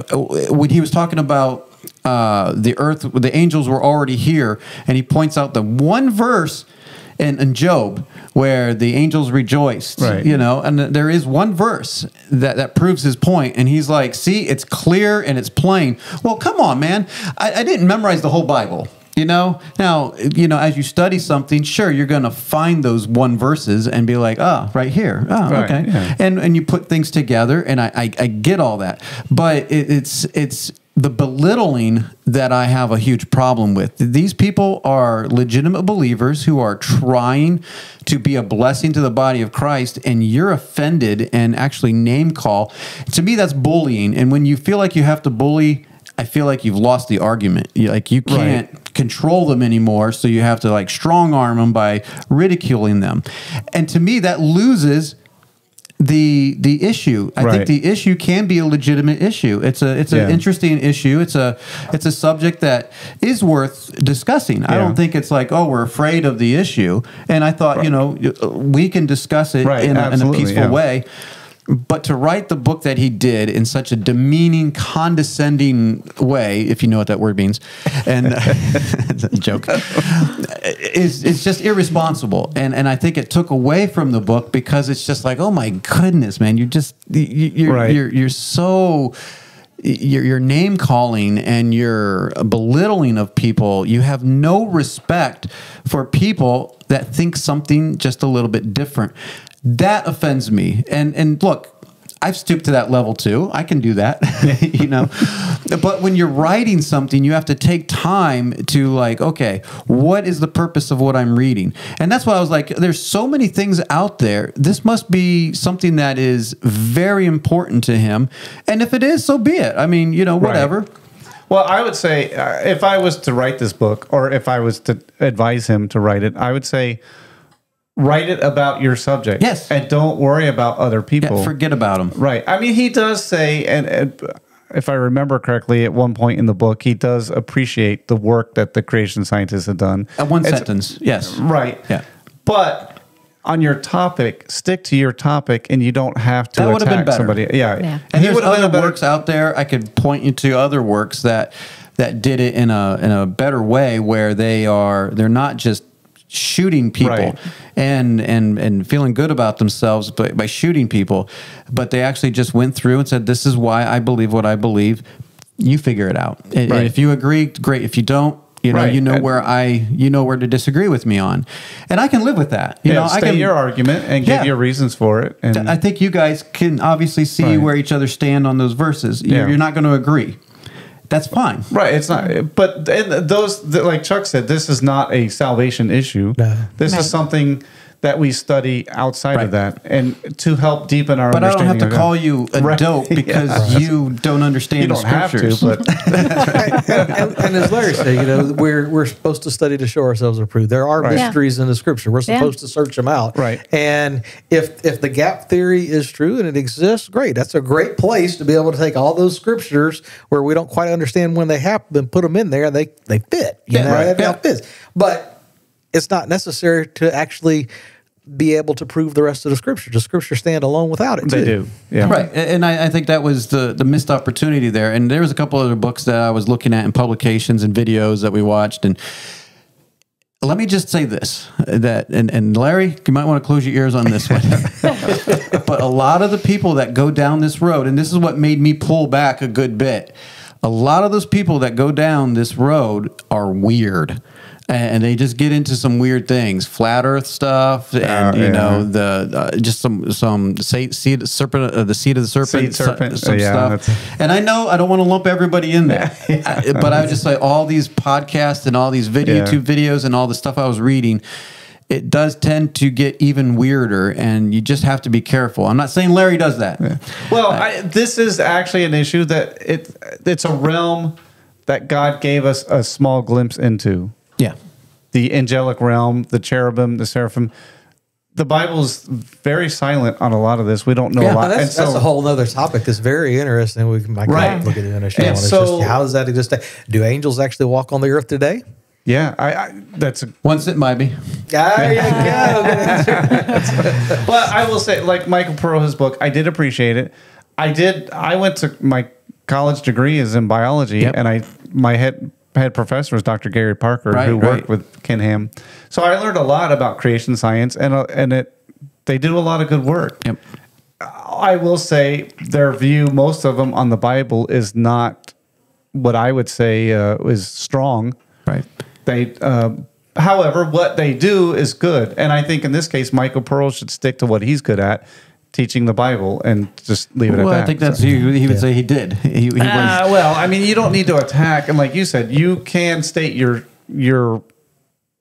Speaker 2: when he was talking about the earth, the angels were already here, and he points out the one verse in Job where the angels rejoiced, right. And there is one verse that proves his point, and he's like, see, it's clear and it's plain. Well, come on, man. I didn't memorize the whole Bible. Now, as you study something, sure, you're going to find those one verses and be like, oh, right here. Oh, right, okay. Yeah. And you put things together, and I get all that. But it's the belittling that I have a huge problem with. These people are legitimate believers who are trying to be a blessing to the body of Christ, and you're offended and actually name call. To me, that's bullying. And when you feel like you have to bully, I feel like you've lost the argument. You can't control them anymore, so you have to strong arm them by ridiculing them. And to me, that loses the issue. I think the issue can be a legitimate issue. It's an interesting issue. It's a subject that is worth discussing. I don't think it's like, oh, we're afraid of the issue. And I thought, we can discuss it in a peaceful way. But to write the book that he did in such a demeaning, condescending way, if you know what that word means, and joke, it's just irresponsible. And I think it took away from the book because it's just like, oh my goodness, man, you're so. Your name calling and your belittling of people. You have no respect for people that think something just a little bit different. That offends me. And look, I've stooped to that level too. I can do that, But when you're writing something, you have to take time to okay, what is the purpose of what I'm reading? And that's why I was like, there's so many things out there. This must be something that is very important to him. And if it is, so be it. I mean, whatever. Right.
Speaker 1: Well, I would say if I was to write this book, or if I was to advise him to write it, I would say, write it about your subject.
Speaker 2: Yes.
Speaker 1: And don't worry about other people.
Speaker 2: Yeah, forget about them.
Speaker 1: Right. I mean, he does say, and if I remember correctly, at one point in the book, he does appreciate the work that the creation scientists have done.
Speaker 2: One sentence, yes.
Speaker 1: Right.
Speaker 2: Yeah.
Speaker 1: But on your topic, stick to your topic, and you don't have to attack somebody. Yeah.
Speaker 2: And there's other works out there. I could point you to other works that did it in a better way, where they're not just shooting people and feeling good about themselves by shooting people, but they actually just went through and said, this is why I believe what I believe. you figure it out. And
Speaker 1: Right.
Speaker 2: if you agree, great. If you don't,
Speaker 1: Right.
Speaker 2: you know where to disagree with me on, and I can live with that. You know, I
Speaker 1: state
Speaker 2: can
Speaker 1: your argument and give
Speaker 2: Yeah.
Speaker 1: your reasons for it. And
Speaker 2: I think you guys can obviously see
Speaker 1: Right.
Speaker 2: where each other stand on those verses.
Speaker 1: Yeah.
Speaker 2: You're not going to agree. That's fine.
Speaker 1: right, it's not. But like Chuck said, this is not a salvation issue.
Speaker 3: No.
Speaker 1: This
Speaker 4: Right.
Speaker 1: is something that we study outside
Speaker 2: Right.
Speaker 1: of that, and to help deepen our
Speaker 2: But I don't
Speaker 1: understanding.
Speaker 2: have to
Speaker 1: of
Speaker 2: call
Speaker 1: God.
Speaker 2: you a
Speaker 1: Right.
Speaker 2: dope because
Speaker 1: Yeah.
Speaker 2: you don't understand
Speaker 1: You
Speaker 2: the
Speaker 1: don't have to,
Speaker 2: scriptures.
Speaker 1: but
Speaker 3: and as Larry said, we're supposed to study to show ourselves approved. There are
Speaker 1: Right.
Speaker 3: mysteries in the scripture. We're
Speaker 4: Yeah.
Speaker 3: supposed to search them out.
Speaker 1: Right.
Speaker 3: And if the gap theory is true and it exists, great. That's a great place to be able to take all those scriptures where we don't quite understand when they happen and put them in there and they fit. You know,
Speaker 2: right.
Speaker 3: it
Speaker 2: Yeah.
Speaker 3: fits. But it's not necessary to actually be able to prove the rest of the scripture. The scriptures stand alone without it.
Speaker 1: they
Speaker 3: too.
Speaker 1: do. Yeah.
Speaker 2: Right. And I think that was the missed opportunity there. And there was a couple other books that I was looking at in publications and videos that we watched. And let me just say this, and Larry, you might want to close your ears on this one. But a lot of the people that go down this road, and this is what made me pull back a good bit, a lot of those people that go down this road are weird. And they just get into some weird things, flat Earth stuff, and you know just some seed serpent, the seed of the serpent,
Speaker 1: Seed serpent.
Speaker 2: some
Speaker 1: Yeah,
Speaker 2: stuff.
Speaker 1: that's-
Speaker 2: And I know I don't want to lump everybody in there, but I would just say all these podcasts and all these YouTube videos and all the stuff I was reading, it does tend to get even weirder, and you just have to be careful. I'm not saying Larry does that.
Speaker 1: Well, this is actually an issue that it's a realm that God gave us a small glimpse into.
Speaker 2: Yeah.
Speaker 1: The angelic realm, the cherubim, the seraphim. The Bible's very silent on a lot of this. We don't know
Speaker 2: Yeah,
Speaker 1: a lot.
Speaker 3: That's a whole other topic that's very interesting. We might
Speaker 1: Right.
Speaker 3: look at it in a show.
Speaker 1: And
Speaker 3: And it's
Speaker 1: so-
Speaker 3: just, how does that exist? Do angels actually walk on the earth today?
Speaker 1: Yeah, that's a
Speaker 2: Once it might be.
Speaker 3: There you go.
Speaker 1: But I will say, like Michael Peroja's book, I did appreciate it. I went to my college degree is in biology,
Speaker 2: Yep.
Speaker 1: and my head professor was Dr. Gary Parker,
Speaker 2: Right,
Speaker 1: who
Speaker 2: right.
Speaker 1: worked with Ken Ham. So I learned a lot about creation science, and they do a lot of good work.
Speaker 2: Yep.
Speaker 1: I will say their view, most of them on the Bible, is not what I would say is strong.
Speaker 2: Right.
Speaker 1: They, however, what they do is good, and I think in this case, Michael Pearl should stick to what he's good at, teaching the Bible, and just leave it at
Speaker 2: Well,
Speaker 1: that.
Speaker 2: I think that's he would say he did. He was,
Speaker 1: Well, I mean, you don't need to attack, and like you said, you can state your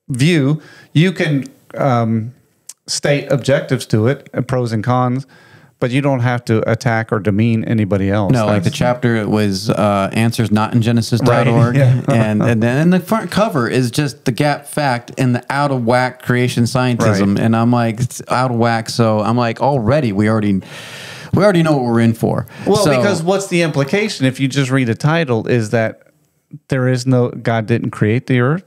Speaker 1: view. You can state objectives to it, pros and cons, but you don't have to attack or demean anybody else.
Speaker 2: no, like the
Speaker 1: That's-
Speaker 2: chapter it was answers not in Genesis.org.
Speaker 1: Right, yeah.
Speaker 2: and then the front cover is just the gap fact and the out of whack creation scientism.
Speaker 1: Right.
Speaker 2: And I'm like, it's out of whack. So I'm like, already we already know what we're in for.
Speaker 1: Well,
Speaker 2: So-
Speaker 1: because what's the implication if you just read a title is that there is no God didn't create the earth.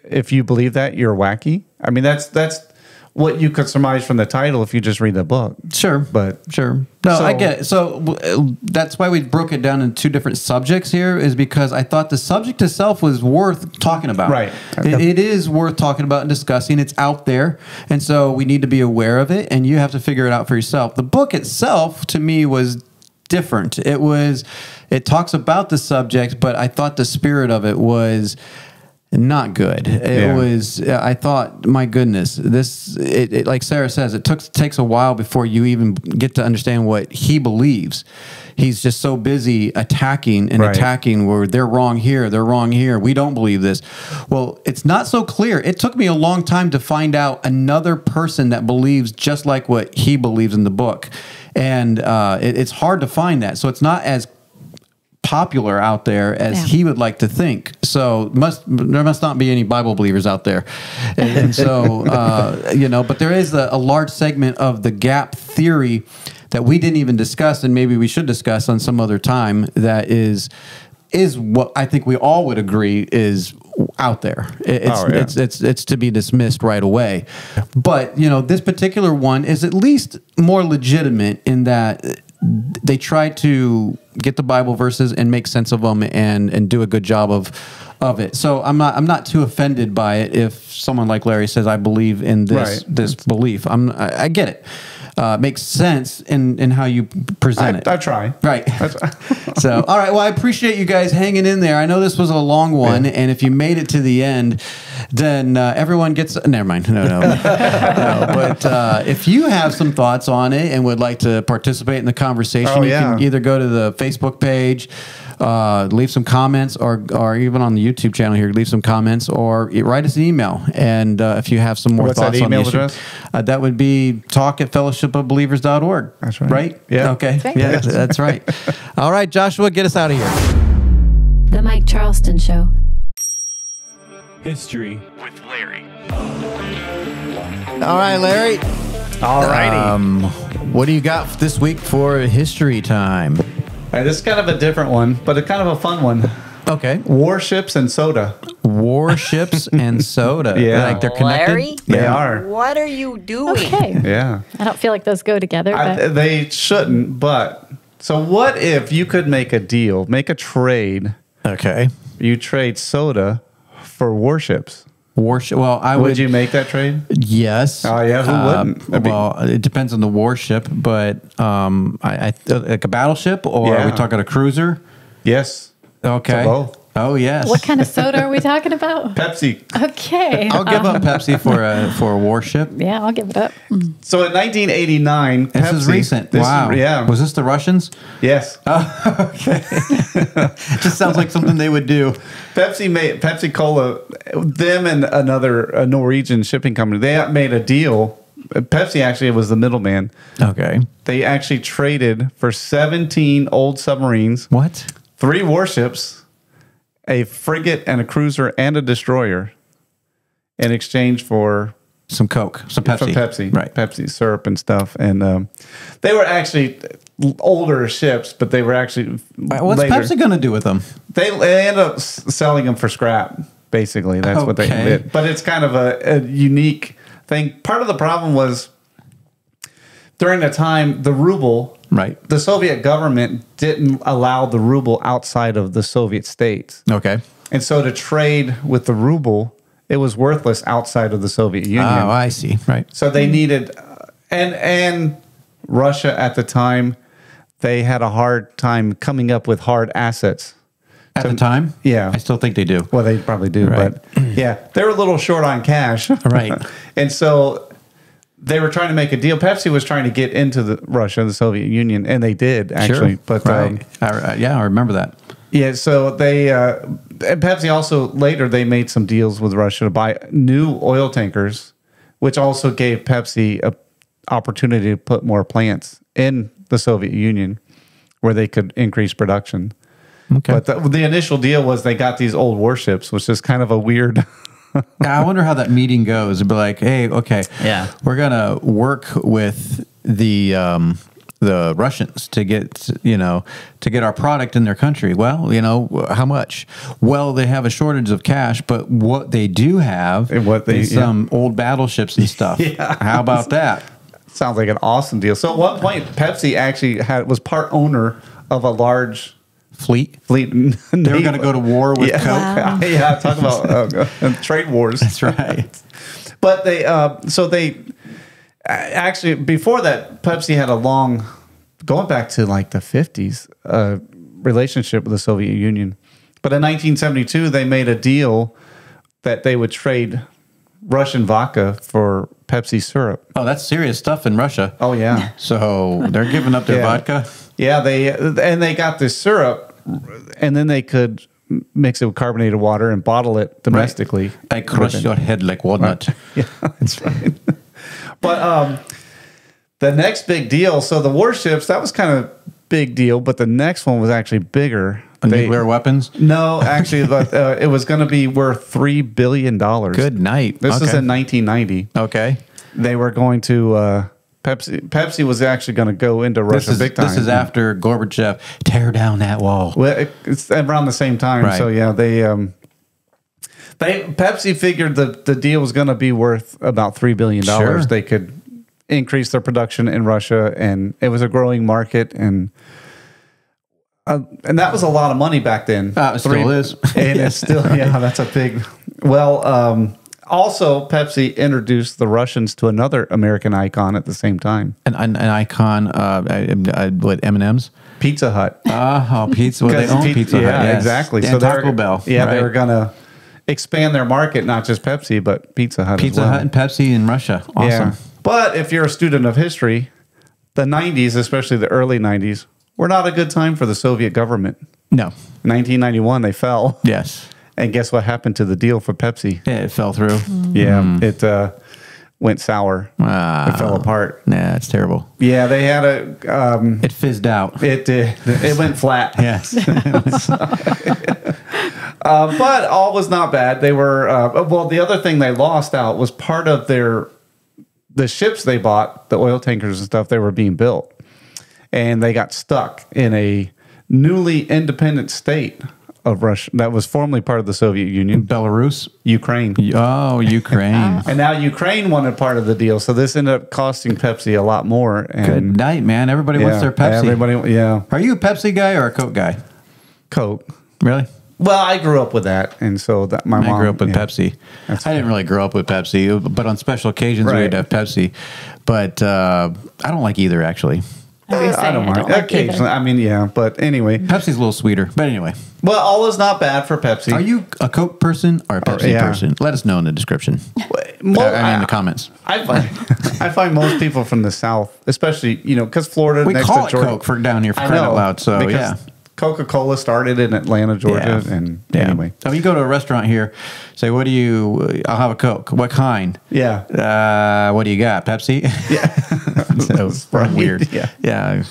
Speaker 1: If you believe that, you're wacky. I mean, that's what you could surmise from the title if you just read the book.
Speaker 2: Sure,
Speaker 1: But
Speaker 2: sure. No,
Speaker 1: So-
Speaker 2: I get it. So that's why we broke it down in two different subjects here, is because I thought the subject itself was worth talking about.
Speaker 1: Right.
Speaker 2: It is worth talking about and discussing. It's out there, and so we need to be aware of it, and you have to figure it out for yourself. The book itself, to me, was different. It talks about the subject, but I thought the spirit of it was not good. It was. I thought, my goodness, this. It like Sarah says, it takes a while before you even get to understand what he believes. He's just so busy attacking and
Speaker 1: Right.
Speaker 2: attacking where they're wrong here, they're wrong here. We don't believe this. Well, it's not so clear. It took me a long time to find out another person that believes just like what he believes in the book, and it's hard to find that. So it's not as popular out there as he would like to think. So there must not be any Bible believers out there. And so, but there is a large segment of the gap theory that we didn't even discuss, and maybe we should discuss on some other time, that is what I think we all would agree is out there. It's to be dismissed right away. But, this particular one is at least more legitimate in that they try to get the Bible verses and make sense of them and do a good job of it. So I'm not too offended by it if someone like Larry says, I believe in this
Speaker 1: Right.
Speaker 2: this belief. I get it. makes sense in how you present it.
Speaker 1: I try.
Speaker 2: Right. So, all right. Well, I appreciate you guys hanging in there. I know this was a long one, and if you made it to the end, then everyone gets. Never mind. No. But if you have some thoughts on it and would like to participate in the conversation, you can either go to the Facebook page, leave some comments, or even on the YouTube channel here, leave some comments, or write us an email. And if you have some more thoughts on the issue, that would be talk@fellowshipofbelievers.org.
Speaker 1: That's right.
Speaker 2: Right?
Speaker 1: Yeah.
Speaker 2: Okay. Yeah, that's right. All right, Joshua, get us out of here.
Speaker 5: The Mike Charleston Show.
Speaker 6: History with Larry.
Speaker 2: All right, Larry.
Speaker 1: All righty.
Speaker 2: What do you got this week for history time?
Speaker 1: All right, this is kind of a different one, but a kind of a fun one.
Speaker 2: Okay.
Speaker 1: Warships and soda.
Speaker 2: Warships and soda.
Speaker 1: Yeah.
Speaker 2: Like they're connected?
Speaker 7: Larry?
Speaker 1: They are.
Speaker 7: What are you doing?
Speaker 4: Okay.
Speaker 1: Yeah.
Speaker 4: I don't feel like those go together. But
Speaker 1: They shouldn't, but so what if you could make a deal, make a trade?
Speaker 2: Okay.
Speaker 1: You trade soda for warships.
Speaker 2: Warship. Well,
Speaker 1: Would you make that trade?
Speaker 2: Yes.
Speaker 1: Oh, yeah, who wouldn't? That'd be-
Speaker 2: Well, it depends on the warship, but I like a battleship, or are we
Speaker 1: Yeah.
Speaker 2: talking a cruiser?
Speaker 1: Yes.
Speaker 2: Okay.
Speaker 1: To both.
Speaker 2: Oh yes.
Speaker 4: what kind of soda are we talking about?
Speaker 1: Pepsi.
Speaker 4: Okay.
Speaker 2: I'll give up Pepsi for a warship.
Speaker 4: Yeah, I'll give it up.
Speaker 1: So in 1989,
Speaker 2: This
Speaker 1: Pepsi,
Speaker 2: is recent.
Speaker 1: this
Speaker 2: Wow.
Speaker 1: is- yeah.
Speaker 2: Was this the Russians?
Speaker 1: Yes.
Speaker 2: Okay. Just sounds like something they would do.
Speaker 1: Pepsi Cola, them and a Norwegian shipping company, they made a deal. Pepsi actually was the middleman.
Speaker 2: Okay.
Speaker 1: They actually traded for 17 old submarines,
Speaker 2: What?
Speaker 1: 3 warships, a frigate and a cruiser and a destroyer in exchange for
Speaker 2: Some Coke. Some Pepsi.
Speaker 1: from Pepsi,
Speaker 2: Right.
Speaker 1: Pepsi syrup and stuff. And they were actually older ships, but they were actually
Speaker 2: What's
Speaker 1: later.
Speaker 2: Pepsi going to do with them?
Speaker 1: They ended up selling them for scrap. Basically, that's what they
Speaker 2: Okay.
Speaker 1: did. But it's kind of a unique thing. Part of the problem was during the time the ruble.
Speaker 2: Right.
Speaker 1: The Soviet government didn't allow the ruble outside of the Soviet states.
Speaker 2: Okay.
Speaker 1: And so to trade with the ruble, it was worthless outside of the Soviet Union.
Speaker 2: Oh, I see. Right.
Speaker 1: So they needed, and Russia at the time, they had a hard time coming up with hard assets.
Speaker 2: At the time?
Speaker 1: Yeah.
Speaker 2: I still think they do.
Speaker 1: Well, they probably do,
Speaker 2: Right.
Speaker 1: but yeah, they were a little short on cash.
Speaker 2: Right.
Speaker 1: And so they were trying to make a deal. Pepsi was trying to get into Russia, the Soviet Union, and they did actually.
Speaker 2: Sure.
Speaker 1: But
Speaker 2: right. I remember that.
Speaker 1: yeah, so they and Pepsi also later they made some deals with Russia to buy new oil tankers, which also gave Pepsi a opportunity to put more plants in the Soviet Union where they could increase production.
Speaker 2: Okay.
Speaker 1: But the initial deal was they got these old warships, which is kind of a weird.
Speaker 2: I wonder how that meeting goes. It'd be like, hey, okay,
Speaker 7: Yeah.
Speaker 2: we're gonna work with the Russians to get our product in their country. Well, how much? Well, they have a shortage of cash, but what they do have is some old battleships and stuff.
Speaker 1: Yeah.
Speaker 2: How about that?
Speaker 1: Sounds like an awesome deal. So at one point, Pepsi actually was part owner of a large
Speaker 2: Fleet.
Speaker 1: fleet.
Speaker 2: They were going to go to war with Coke.
Speaker 4: Wow.
Speaker 1: Yeah, talk about trade wars.
Speaker 2: That's right.
Speaker 1: But they actually, before that, Pepsi had a long, going back to like the 50s, relationship with the Soviet Union. But in 1972, they made a deal that they would trade Russian vodka for Pepsi syrup.
Speaker 2: Oh, that's serious stuff in Russia.
Speaker 1: Oh, yeah.
Speaker 2: So they're giving up their
Speaker 1: Yeah.
Speaker 2: vodka.
Speaker 1: Yeah, they got this syrup, and then they could mix it with carbonated water and bottle it domestically.
Speaker 2: I crush your head like walnut.
Speaker 1: Yeah, that's right. But the next big deal, so the warships, that was kind of big deal, but the next one was actually bigger.
Speaker 2: Nuclear weapons?
Speaker 1: No, actually, but it was going to be worth $3 billion.
Speaker 2: Good night.
Speaker 1: This is
Speaker 2: Okay.
Speaker 1: in 1990.
Speaker 2: Okay.
Speaker 1: They were going to Pepsi was actually going to go into Russia big time.
Speaker 2: This is after Gorbachev tear down that wall.
Speaker 1: Well, it's around the same time.
Speaker 2: Right.
Speaker 1: So yeah, they Pepsi figured the deal was going to be worth about $3 billion.
Speaker 2: Sure.
Speaker 1: They could increase their production in Russia, and it was a growing market, and that was a lot of money back then.
Speaker 2: It still is.
Speaker 1: And it's still, yeah, that's a big. Well, Also, Pepsi introduced the Russians to another American icon at the same time.
Speaker 2: An icon, what, M&M's?
Speaker 1: Pizza Hut.
Speaker 2: Oh, pizza. Well, they own Pizza Hut.
Speaker 1: Yeah,
Speaker 2: Yes.
Speaker 1: exactly.
Speaker 2: And Taco Bell.
Speaker 1: Yeah, they
Speaker 2: right.
Speaker 1: were going to expand their market, not just Pepsi, but Pizza Hut
Speaker 2: Pizza
Speaker 1: as well.
Speaker 2: Hut and Pepsi in Russia. Awesome.
Speaker 1: Yeah. But if you're a student of history, the 90s, especially the early 90s, were not a good time for the Soviet government.
Speaker 2: No.
Speaker 1: 1991, they fell.
Speaker 2: Yes.
Speaker 1: And guess what happened to the deal for Pepsi?
Speaker 2: Yeah, it fell through.
Speaker 1: Yeah, it went sour. It fell apart.
Speaker 2: Nah, it's terrible.
Speaker 1: Yeah, they had a...
Speaker 2: It fizzed out.
Speaker 1: It did. It went flat.
Speaker 2: Yes.
Speaker 1: But all was not bad. They were... well, the other thing they lost out was part of the ships they bought, the oil tankers and stuff, they were being built. And they got stuck in a newly independent state of Russia that was formerly part of the Soviet Union.
Speaker 2: Belarus?
Speaker 1: Ukraine.
Speaker 2: Oh, Ukraine.
Speaker 1: And now Ukraine wanted part of the deal. So this ended up costing Pepsi a lot more. And
Speaker 2: Good night, man. Everybody wants their Pepsi.
Speaker 1: Everybody, yeah.
Speaker 2: Are you a Pepsi guy or a Coke guy?
Speaker 1: Coke.
Speaker 2: Really?
Speaker 1: Well, I grew up with that. And so that my mom...
Speaker 2: I grew up with Pepsi. I didn't really grow up with Pepsi, but on special occasions we'd have Pepsi. But I don't like either, actually.
Speaker 1: I don't mind. Occasionally. I mean, yeah. But anyway.
Speaker 2: Pepsi's a little sweeter. But anyway.
Speaker 1: Well, all is not bad for Pepsi.
Speaker 2: Are you a Coke person or a Pepsi person? Let us know in the description. In the comments.
Speaker 1: I find most people from the South, especially, because Florida
Speaker 2: we
Speaker 1: next
Speaker 2: call
Speaker 1: to
Speaker 2: it
Speaker 1: Georgia.
Speaker 2: Coke for down here for crying out loud. So, yeah.
Speaker 1: Coca-Cola started in Atlanta, Georgia. And anyway.
Speaker 2: So you go to a restaurant here, say, I'll have a Coke. What kind?
Speaker 1: Yeah.
Speaker 2: What do you got? Pepsi?
Speaker 1: Yeah.
Speaker 2: So weird.
Speaker 1: Yeah.
Speaker 2: Yeah.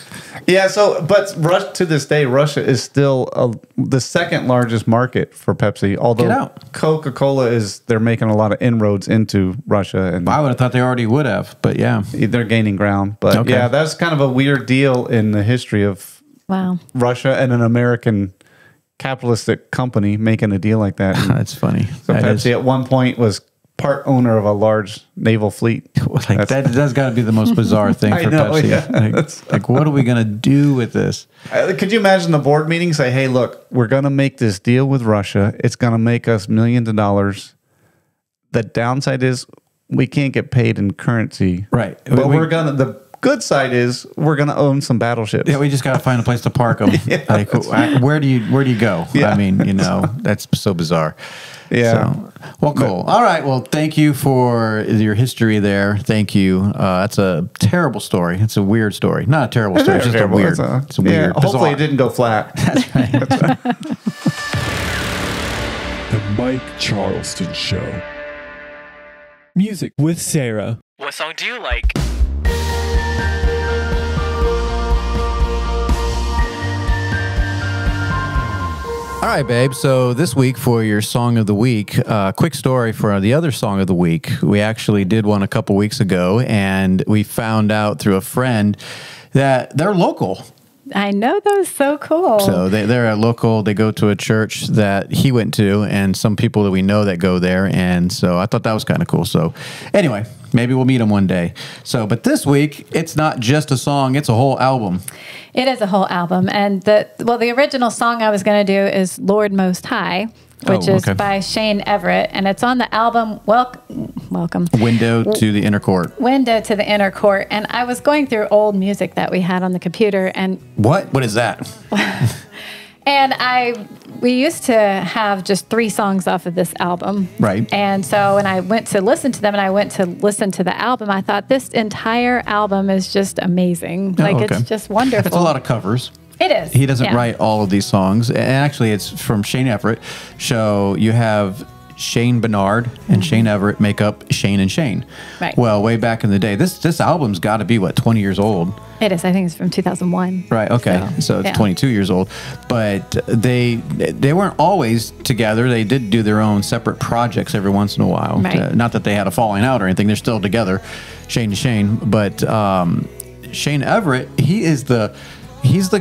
Speaker 1: Yeah. So, but to this day, Russia is still the second largest market for Pepsi. Although Coca-Cola they're making a lot of inroads into Russia. And
Speaker 2: I would have thought they already would have, but yeah.
Speaker 1: They're gaining ground. But yeah, that's kind of a weird deal in the history of Russia and an American capitalistic company making a deal like that.
Speaker 2: That's funny.
Speaker 1: So Pepsi at one point was part owner of a large naval fleet.
Speaker 2: That's got to be the most bizarre thing for Pepsi. Yeah. Like, what are we going to do with this?
Speaker 1: Could you imagine the board meeting say, hey, look, we're going to make this deal with Russia. It's going to make us millions of dollars. The downside is we can't get paid in currency.
Speaker 2: Right.
Speaker 1: But the good side is we're going to own some battleships.
Speaker 2: Yeah, we just got to find a place to park them. Like, where do you go?
Speaker 1: Yeah.
Speaker 2: I mean, that's so bizarre.
Speaker 1: Yeah.
Speaker 2: So, well, cool. All right. Well, thank you for your history there. Thank you. That's a terrible story. It's a weird story. Not a terrible story. It's just
Speaker 1: terrible.
Speaker 2: It's a weird.
Speaker 1: Hopefully it didn't go flat.
Speaker 2: That's right. That's right.
Speaker 6: The Mike Charleston Show. Music with Sarah.
Speaker 7: What song do you like?
Speaker 2: All right, babe. So this week for your Song of the Week, quick story for the other Song of the Week. We actually did one a couple weeks ago, and we found out through a friend that they're local.
Speaker 4: I know, that was so cool.
Speaker 2: So they're a local. They go to a church that he went to, and some people that we know that go there. And so I thought that was kind of cool. So anyway, maybe we'll meet him one day. So, but this week, it's not just a song, it's a whole album.
Speaker 4: It is a whole album. And the original song I was going to do is Lord Most High, which is by Shane Everett. And it's on the album Welcome.
Speaker 2: Window to the Inner Court.
Speaker 4: Window to the Inner Court. And I was going through old music that we had on the computer. And
Speaker 2: What is that?
Speaker 4: And we used to have just 3 songs off of this album.
Speaker 2: Right.
Speaker 4: And so when I went to listen to them and I went to listen to the album, I thought this entire album is just amazing. It's just wonderful.
Speaker 2: It's a lot of covers.
Speaker 4: It is.
Speaker 2: He doesn't write all of these songs. And actually, it's from Shane Everett. So you have Shane Bernard and Shane Everett make up Shane and Shane.
Speaker 4: Right.
Speaker 2: Well, way back in the day, this album's got to be, 20 years old?
Speaker 4: It is. I think it's from 2001.
Speaker 2: Right. Okay. So it's 22 years old. But they weren't always together. They did do their own separate projects every once in a while.
Speaker 4: Right.
Speaker 2: Not that they had a falling out or anything. They're still together, Shane to Shane. But Shane Everett, he's the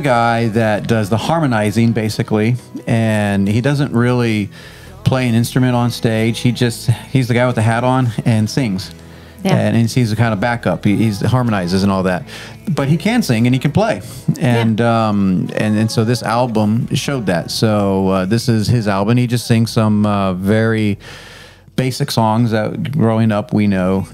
Speaker 2: guy that does the harmonizing, basically. And he doesn't really play an instrument on stage. He's the guy with the hat on and sings. Yeah. And he's a kind of backup. He harmonizes and all that, but he can sing and he can play. And and so this album showed that. So this is his album. He just sings some very basic songs that growing up we knew,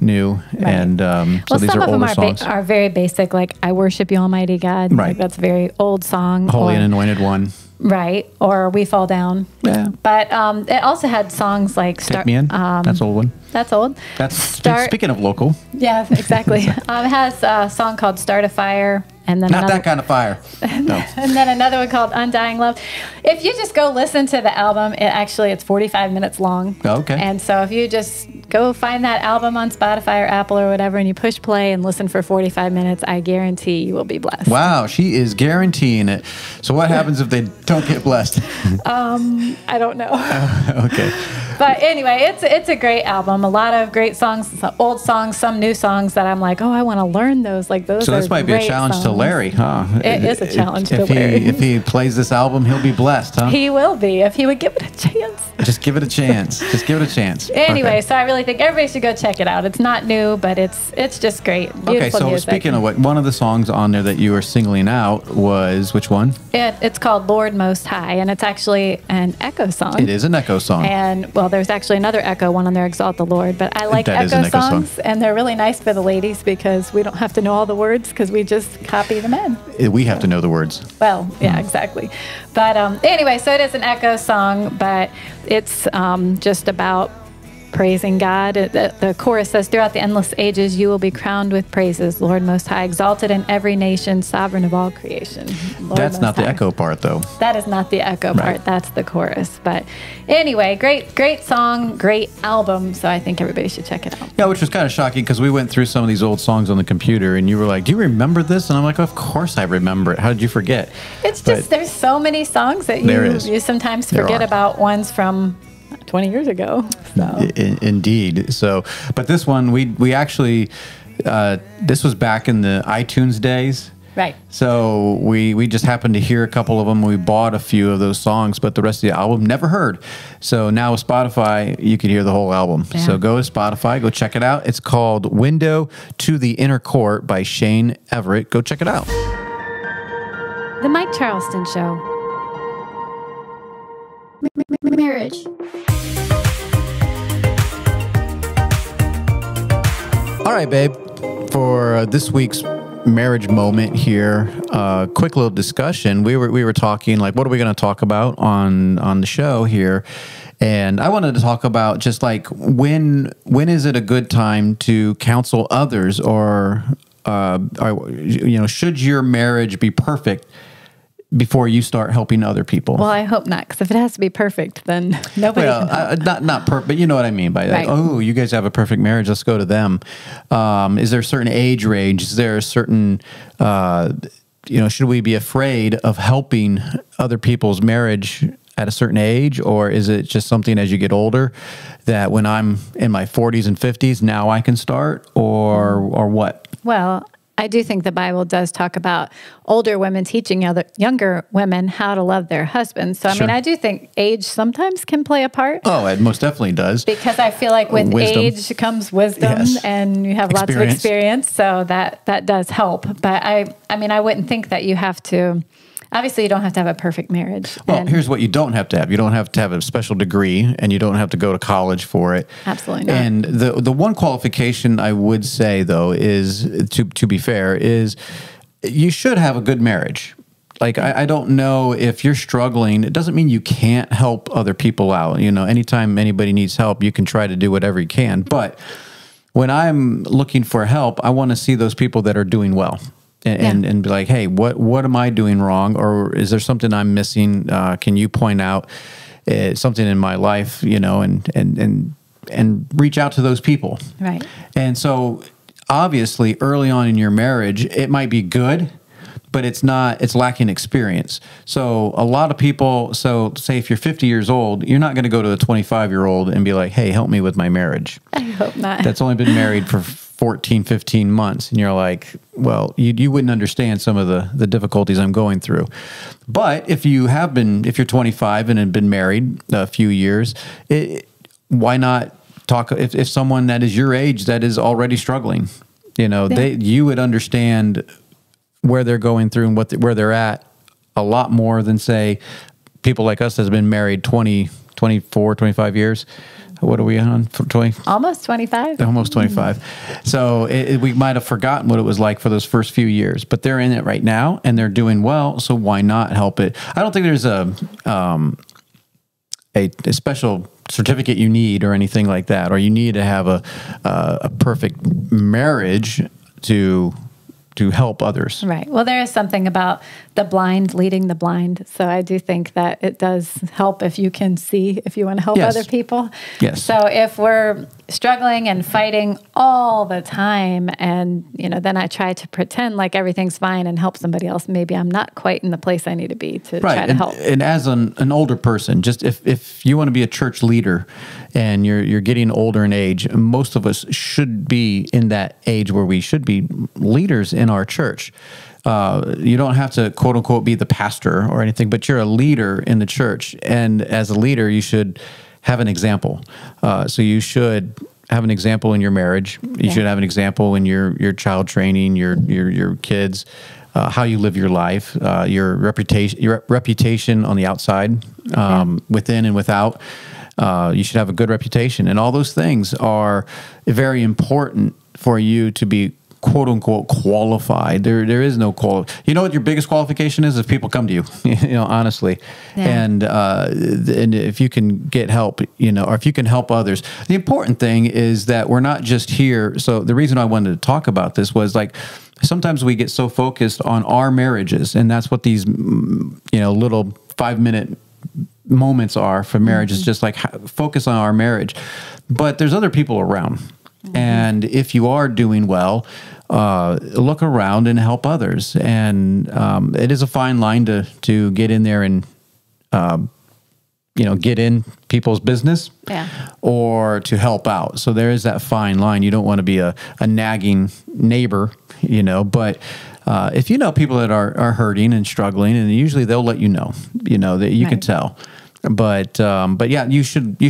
Speaker 2: and so these
Speaker 4: some
Speaker 2: are
Speaker 4: of them
Speaker 2: older songs.
Speaker 4: are very basic, like "I Worship You, Almighty God."
Speaker 2: Right.
Speaker 4: Like, that's a very old song.
Speaker 2: Holy
Speaker 4: or,
Speaker 2: and Anointed One.
Speaker 4: Right, or "We Fall Down."
Speaker 2: Yeah.
Speaker 4: But it also had songs like
Speaker 2: Take Me In. That's an old one.
Speaker 4: That's old.
Speaker 2: That's speaking of local.
Speaker 4: Yeah, exactly. It has a song called "Start a Fire," and then
Speaker 2: Not that kind of fire. No.
Speaker 4: and then another one called "Undying Love." If you just go listen to the album, it's 45 minutes long.
Speaker 2: Okay.
Speaker 4: And so if you just go find that album on Spotify or Apple or whatever, and you push play and listen for 45 minutes, I guarantee you will be blessed.
Speaker 2: Wow, she is guaranteeing it. So what happens if they don't get blessed?
Speaker 4: I don't know.
Speaker 2: Okay.
Speaker 4: But anyway, it's a great album. A lot of great songs, some old songs, some new songs that I'm like, oh, I want to learn those. Like those.
Speaker 2: So this might be a
Speaker 4: great
Speaker 2: challenge to
Speaker 4: songs.
Speaker 2: Larry, huh?
Speaker 4: It is a challenge to
Speaker 2: if
Speaker 4: Larry.
Speaker 2: If he plays this album, he'll be blessed, huh?
Speaker 4: He will be if he would give it a chance.
Speaker 2: Just give it a chance. Just give it a chance.
Speaker 4: Anyway,
Speaker 2: Okay.
Speaker 4: so I really think everybody should go check it out. It's not new, but it's just great. Beautiful
Speaker 2: Okay, so
Speaker 4: music.
Speaker 2: speaking of what, one of the songs on there that you were singling out was which one?
Speaker 4: It's called Lord Most High, and it's actually an echo song.
Speaker 2: It is an echo song.
Speaker 4: And well, there's actually another echo one on there, Exalt the Lord. But I like
Speaker 2: That is
Speaker 4: echo
Speaker 2: an echo song.
Speaker 4: songs, and they're really nice for the ladies because we don't have to know all the words because we just copy the men.
Speaker 2: We have to know the words.
Speaker 4: Well, yeah, exactly. But anyway, so it is an echo song, but it's just about praising God. The chorus says, "Throughout the endless ages, you will be crowned with praises, Lord Most High, exalted in every nation, sovereign of all creation." Lord
Speaker 2: That's
Speaker 4: Most
Speaker 2: not the
Speaker 4: High.
Speaker 2: echo part, though.
Speaker 4: That is not the echo part.
Speaker 2: Right.
Speaker 4: That's the chorus. But anyway, great song, great album. So I think everybody should check it out.
Speaker 2: Yeah, which was kind of shocking because we went through some of these old songs on the computer, and you were like, "Do you remember this?" And I'm like, "Of course I remember it. How did you forget?"
Speaker 4: It's
Speaker 2: But
Speaker 4: just there's so many songs that
Speaker 2: There is.
Speaker 4: you sometimes
Speaker 2: There
Speaker 4: forget
Speaker 2: are.
Speaker 4: about ones from 20 years ago. So.
Speaker 2: Indeed. So, but this one, we actually, this was back in the iTunes days.
Speaker 4: Right.
Speaker 2: So we just happened to hear a couple of them. We bought a few of those songs, but the rest of the album never heard. So now with Spotify, you can hear the whole album.
Speaker 4: Yeah.
Speaker 2: So go to Spotify, go check it out. It's called "Window to the Inner Court" by Shane Everett. Go check it out.
Speaker 5: The Mike Charleston Show. Marriage.
Speaker 2: All right, babe. For this week's marriage moment here, quick little discussion. We were talking like, what are we going to talk about on the show here? And I wanted to talk about just like when is it a good time to counsel others, or should your marriage be perfect before you start helping other people?
Speaker 4: Well, I hope not, because if it has to be perfect, then nobody can help.
Speaker 2: Not perfect, but you know what I mean by that.
Speaker 4: Right.
Speaker 2: Oh, you guys have a perfect marriage. Let's go to them. Is there a certain age range? Is there a certain, should we be afraid of helping other people's marriage at a certain age? Or is it just something as you get older that when I'm in my 40s and 50s, now I can start, or what?
Speaker 4: Well, I do think the Bible does talk about older women teaching younger women how to love their husbands. So, I
Speaker 2: Sure.
Speaker 4: mean, I do think age sometimes can play a part.
Speaker 2: Oh, it most definitely does.
Speaker 4: Because I feel like with
Speaker 2: Wisdom.
Speaker 4: age comes wisdom,
Speaker 2: Yes.
Speaker 4: and you have lots of experience. So that does help. But I mean, I wouldn't think that you have to. Obviously, you don't have to have a perfect marriage.
Speaker 2: Well,
Speaker 4: And-
Speaker 2: here's what you don't have to have. You don't have to have a special degree, and you don't have to go to college for it.
Speaker 4: Absolutely not.
Speaker 2: And the one qualification I would say, though, is to be fair, is you should have a good marriage. Like, I don't know if you're struggling, it doesn't mean you can't help other people out. You know, anytime anybody needs help, you can try to do whatever you can. But when I'm looking for help, I want to see those people that are doing well. And be like, hey, what am I doing wrong? Or is there something I'm missing? Can you point out something in my life, and reach out to those people.
Speaker 4: Right.
Speaker 2: And so obviously early on in your marriage, it might be good, but it's lacking experience. So a lot of people, say if you're 50 years old, you're not going to go to a 25-year-old and be like, hey, help me with my marriage.
Speaker 4: I hope not.
Speaker 2: That's only been married for 14, 15 months. And you're like, well, you wouldn't understand some of the difficulties I'm going through. But if you're 25 and have been married a few years, why not talk, if someone that is your age that is already struggling, you would understand where they're going through and where they're at a lot more than, say, people like us that have been married 20, 24, 25 years. What are we on? 20?
Speaker 4: Almost 25.
Speaker 2: Almost 25. So we might have forgotten what it was like for those first few years, but they're in it right now and they're doing well. So why not help it? I don't think there's a special certificate you need or anything like that, or you need to have a perfect marriage to help others.
Speaker 4: Right. Well, there is something about the blind leading the blind. So I do think that it does help if you can see, if you want to help
Speaker 2: Yes.
Speaker 4: other people.
Speaker 2: Yes.
Speaker 4: So if we're struggling and fighting all the time, and, then I try to pretend like everything's fine and help somebody else, maybe I'm not quite in the place I need to be to try to help.
Speaker 2: And as an older person, just if you want to be a church leader and you're getting older in age, most of us should be in that age where we should be leaders in our church. You don't have to, quote unquote, be the pastor or anything, but you're a leader in the church. And as a leader, you should have an example. So you should have an example in your marriage. You should have an example in your child training, your kids, how you live your life, your reputation on the outside, within and without. You should have a good reputation. And all those things are very important for you to be, quote unquote, qualified. There is no You know what your biggest qualification is? If people come to you, honestly. Yeah. And if you can get help, or if you can help others. The important thing is that we're not just here. So the reason I wanted to talk about this was like, sometimes we get so focused on our marriages, and that's what these, little 5-minute moments are for marriage. It's just like focus on our marriage. But there's other people around. And if you are doing well, look around and help others. And it is a fine line to get in there and, get in people's business or to help out. So there is that fine line. You don't want to be a nagging neighbor, but if you know people that are hurting and struggling, and usually they'll let you know, that you can tell. But yeah, you should.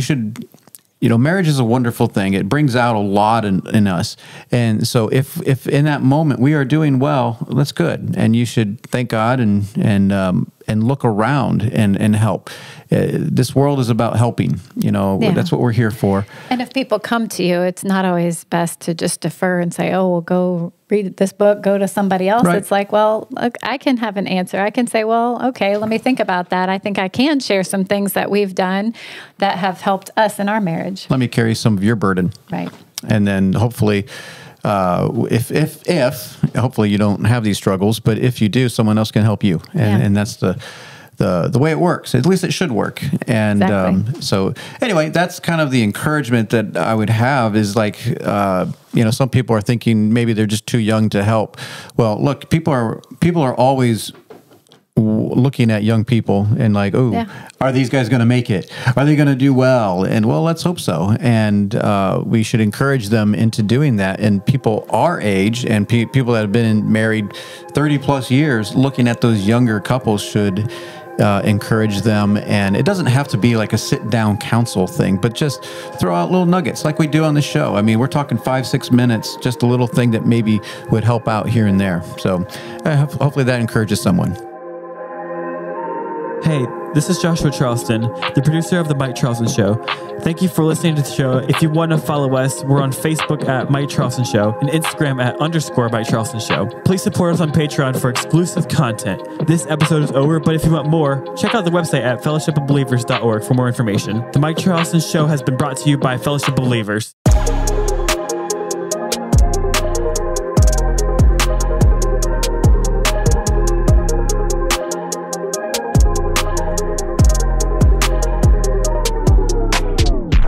Speaker 2: Marriage is a wonderful thing. It brings out a lot in us. And so if in that moment we are doing well, that's good. And you should thank God and look around and help. This world is about helping. That's what we're here for.
Speaker 4: And if people come to you, it's not always best to just defer and say, oh, well, go read this book, go to somebody else. Right. It's like, well, look, I can have an answer. I can say, well, okay, let me think about that. I think I can share some things that we've done that have helped us in our marriage.
Speaker 2: Let me carry some of your burden.
Speaker 4: Right.
Speaker 2: And then hopefully, if hopefully you don't have these struggles, but if you do, someone else can help you. And that's the way it works. At least it should work. And so anyway, that's kind of the encouragement that I would have is like, some people are thinking maybe they're just too young to help. Well, look, people are always looking at young people and like, are these guys going to make it? Are they going to do well? And well, let's hope so. And we should encourage them into doing that. And people our age and people that have been married 30 plus years, looking at those younger couples should encourage them. And it doesn't have to be like a sit down counsel thing, but just throw out little nuggets like we do on the show. I mean, we're talking 5-6 minutes, just a little thing that maybe would help out here and there. So hopefully that encourages someone.
Speaker 6: Hey, this is Joshua Charleston, the producer of The Mike Charleston Show. Thank you for listening to the show. If you want to follow us, we're on Facebook at Mike Charleston Show and Instagram at _Mike Charleston Show. Please support us on Patreon for exclusive content. This episode is over, but if you want more, check out the website at fellowshipofbelievers.org for more information. The Mike Charleston Show has been brought to you by Fellowship of Believers.